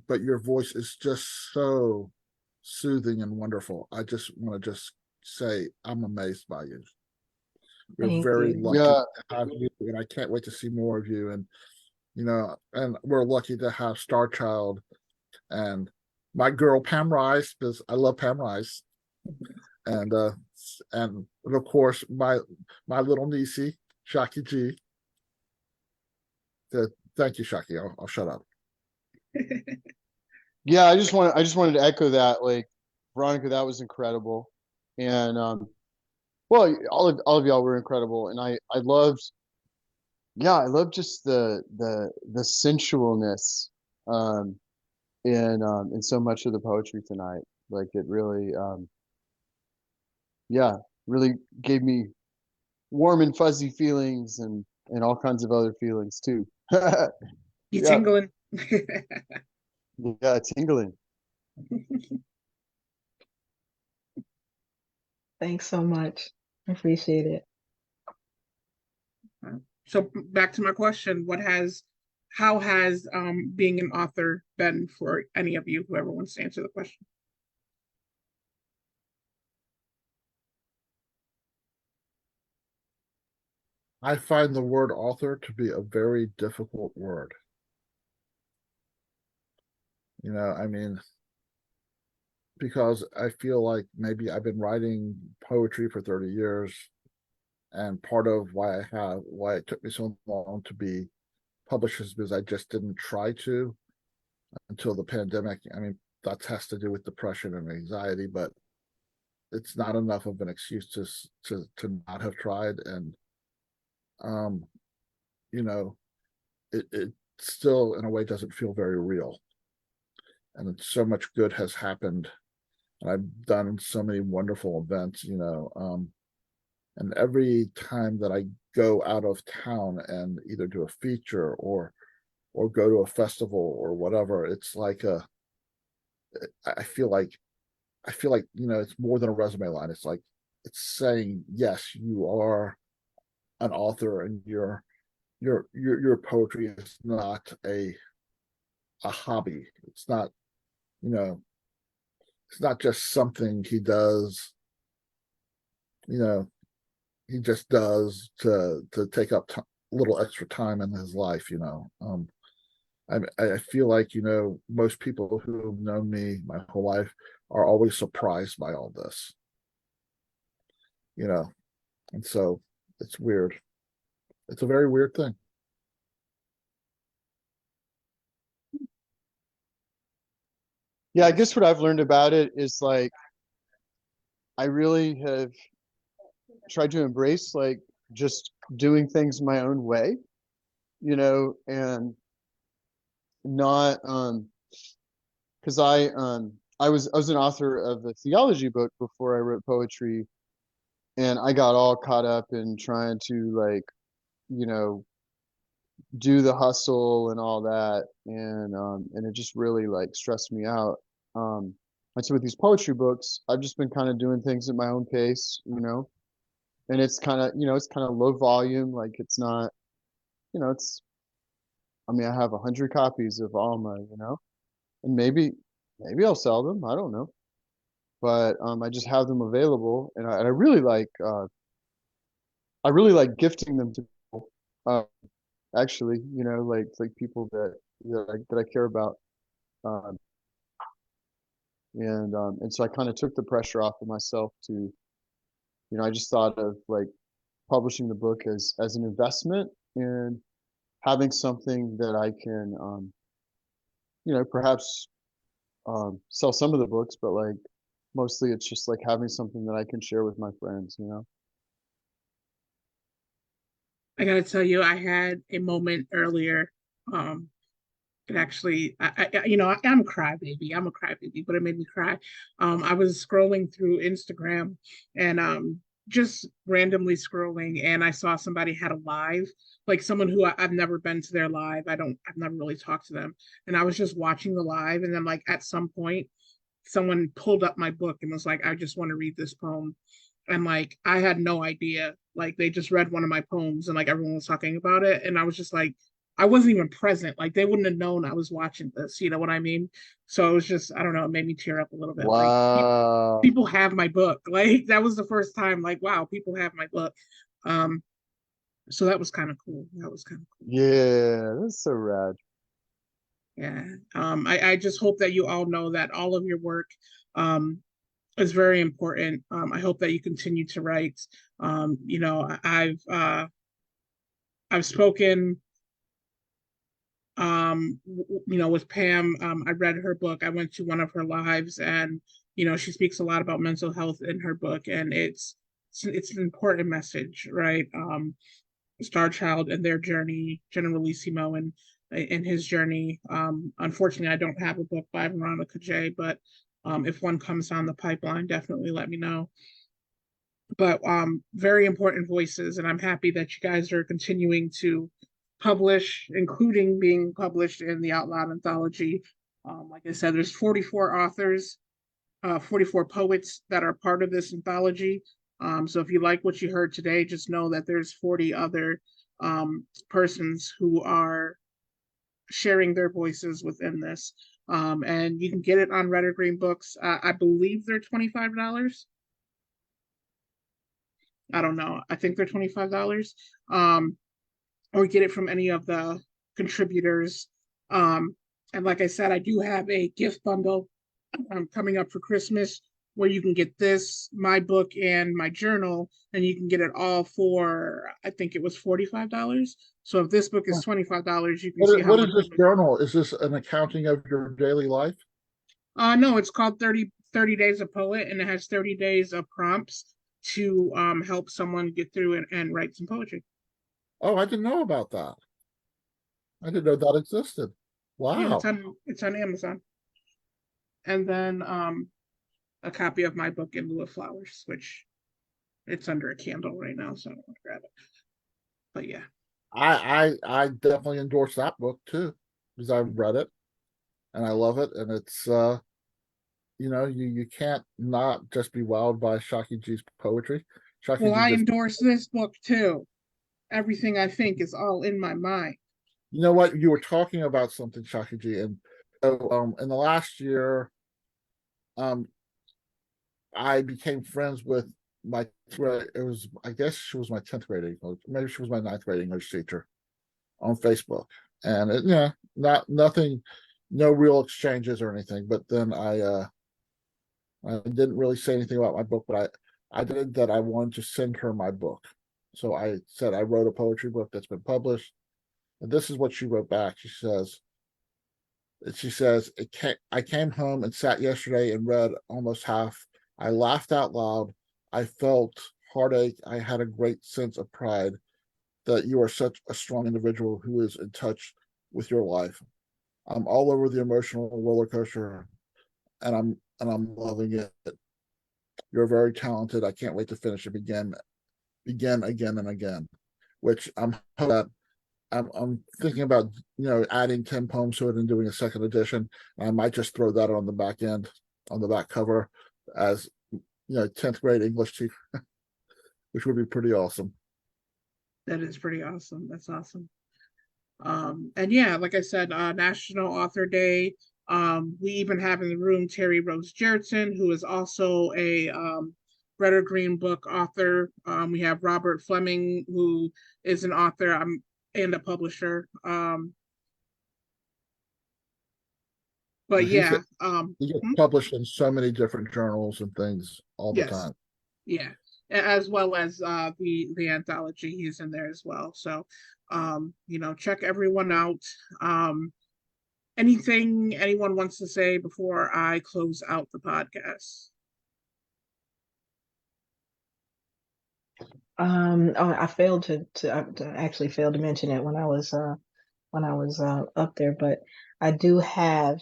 but your voice is just so soothing and wonderful. I just want to say I'm amazed by you. We're Thank very you. lucky Yeah, to have you, and I can't wait to see more of you. And and we're lucky to have Starchild and my girl Pam Rice, because I love Pam Rice, and of course my little niecey Shockie G. Thank you, Shockie. I'll shut up. yeah. I just wanted to echo that. Like, Veronica, that was incredible, and well, all of y'all were incredible, and I loved, yeah, I loved just the sensualness, um, in so much of the poetry tonight. Like, it really, yeah, really gave me warm and fuzzy feelings and all kinds of other feelings too. You Yeah, tingling? yeah, tingling. Thanks so much. I appreciate it. So back to my question, how has being an author been for any of you, whoever wants to answer the question? I find the word author to be a very difficult word. I mean, because I feel like maybe I've been writing poetry for 30 years, and part of why it took me so long to be published is because I just didn't try to until the pandemic. I mean, that has to do with depression and anxiety, but it's not enough of an excuse to not have tried. And um, you know, it still in a way doesn't feel very real. And so much good has happened, and I've done so many wonderful events, and every time that I go out of town and either do a feature or go to a festival or whatever, it's like I feel like it's more than a resume line. It's like it's saying, yes, you are an author, and your poetry is not a hobby. It's not, you know, it's not just something he does, you know, he just does to take up a little extra time in his life. I feel like most people who have known me my whole life are always surprised by all this, you know, and so it's weird. It's a very weird thing. Yeah, I guess what I've learned about it is like I really have tried to embrace like just doing things my own way, and not because I was an author of a theology book before I wrote poetry, and I got all caught up in trying to like, you know, do the hustle and all that, and it just really like stressed me out. And so with these poetry books, I've just been kind of doing things at my own pace, and it's kind of, it's kind of low volume, like it's not, it's, I mean, I have 100 copies of Alma, and maybe I'll sell them, I don't know, but I just have them available, and I really like gifting them to people, actually, like people that I care about, um, and so I kind of took the pressure off of myself to, I just thought of like publishing the book as an investment and having something that I can, perhaps sell some of the books, but like mostly it's just like having something that I can share with my friends. I gotta tell you, I had a moment earlier. It actually, I'm a crybaby. I'm a crybaby, but it made me cry. I was scrolling through Instagram and just randomly scrolling, and I saw somebody had a live, like someone who I've never been to their live. I've never really talked to them, and I was just watching the live, and then like at some point, someone pulled up my book and was like, "I just want to read this poem," and like I had no idea. Like they just read one of my poems, and like everyone was talking about it, and I was just like I wasn't even present. Like they wouldn't have known I was watching this. You know what I mean? So it was just, I don't know, it made me tear up a little bit. Like Wow. people have my book. Like that was the first time, like, wow, people have my book. So that was kind of cool. That was kind of cool. Yeah, that's so rad. Yeah. I just hope that you all know that all of your work is very important. I hope that you continue to write. You know, I've spoken you know, with Pam. I read her book. I went to one of her lives, and you know, she speaks a lot about mental health in her book, and it's an important message, right? Starchild and their journey, Generalissimo and in his journey. Unfortunately, I don't have a book by Veronica J, but if one comes down the pipeline, definitely let me know. But very important voices, and I'm happy that you guys are continuing to publish, including being published in the Out Loud anthology. Like I said, there's 44 authors, 44 poets that are part of this anthology. So if you like what you heard today, just know that there's 40 other persons who are sharing their voices within this. And you can get it on Red or Green Books. I believe they're $25. I don't know. I think they're $25. Or get it from any of the contributors. And like I said, I do have a gift bundle coming up for Christmas where you can get this, my book, and my journal, and you can get it all for, I think it was $45. So if this book is $25, you can see how What much. is this journal? Is this an accounting of your daily life? No, it's called 30 Days of Poet, and it has 30 days of prompts to help someone get through and write some poetry. Oh, I didn't know about that. I didn't know that existed. Yeah, Wow. it's on Amazon. And then a copy of my book In Lieu of Flowers, which it's under a candle right now, so I don't want to grab it. But yeah. I definitely endorse that book too, because I've read it and I love it. And it's you know, you can't not just be wowed by Shockie G's poetry. Shockie Well, G I just, endorse this book too. Everything I think is all in my mind. you know what, you were talking about something, Shockie G, and so in the last year, um I became friends with my, it was, I guess she was my 10th grade English, maybe she was my 9th grade English teacher on Facebook. And it, yeah, nothing, no real exchanges or anything. But then I didn't really say anything about my book, but I did that I wanted to send her my book. So I said I wrote a poetry book that's been published. And this is what she wrote back. She says, I came home and sat yesterday and read almost half. I laughed out loud. I felt heartache. I had a great sense of pride that you are such a strong individual who is in touch with your life. I'm all over the emotional roller coaster, and I'm loving it. You're very talented. I can't wait to finish it again and again. Which I'm thinking about, you know, adding 10 poems to it and doing a second edition. I might just throw that on the back end, on the back cover, as, you know, 10th grade English teacher, which would be pretty awesome. That is pretty awesome. That's awesome. And yeah, like I said, National Author Day. We even have in the room Terry Rose Jertson, who is also a Red or Green book author. We have Robert Fleming, who is an author and a publisher. But He's yeah, he gets published in so many different journals and things all the yes, time. yeah, as well as the anthology, he's in there as well. So, you know, check everyone out. Anything anyone wants to say before I close out the podcast? Oh, I failed to actually failed to mention it when I was up there, but I do have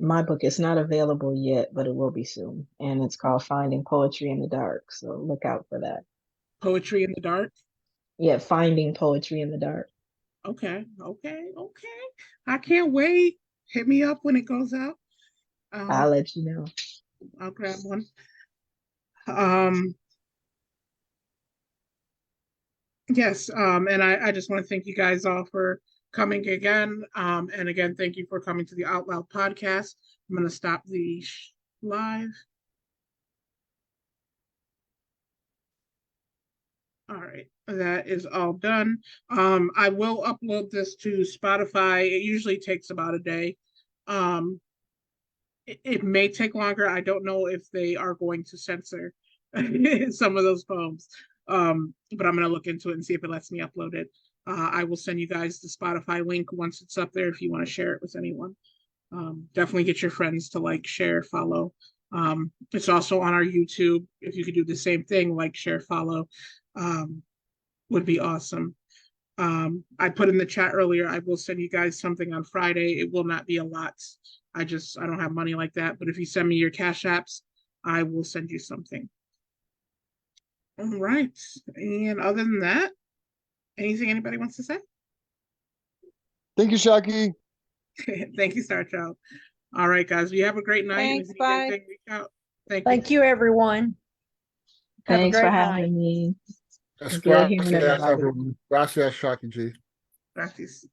my book. It's not available yet, but it will be soon, and it's called Finding Poetry in the Dark. So look out for that. Poetry in the Dark. Yeah, Finding Poetry in the Dark. Okay, okay. I can't wait. Hit me up when it goes out. I'll Um, let you know. I'll grab one. Um, yes, and I just want to thank you guys all for coming again. And again, thank you for coming to the Out Loud podcast. I'm going to stop the live. All right, that is all done. I will upload this to Spotify. It usually takes about a day. Um, it may take longer. I don't know if they are going to censor some of those poems. But I'm gonna look into it and see if it lets me upload it. I will send you guys the Spotify link once it's up there if you want to share it with anyone. Definitely get your friends to like, share, follow. It's also on our YouTube. If you could do the same thing, like, share, follow, would be awesome. I put in the chat earlier, I will send you guys something on Friday. It will not be a lot. I don't have money like that. But if you send me your Cash Apps, I will send you something. All right. And other than that, anything anybody wants to say? Thank you, Shockie. Thank you, Starchild. All right, guys. We have a great night. And if Thanks, you need bye. anything, reach out. Thank you. Thank you, everyone. Have a Thanks for great night. having me. Yes, Good hearing gracias, everybody. everyone. Gracias, Shockie G. Gracias.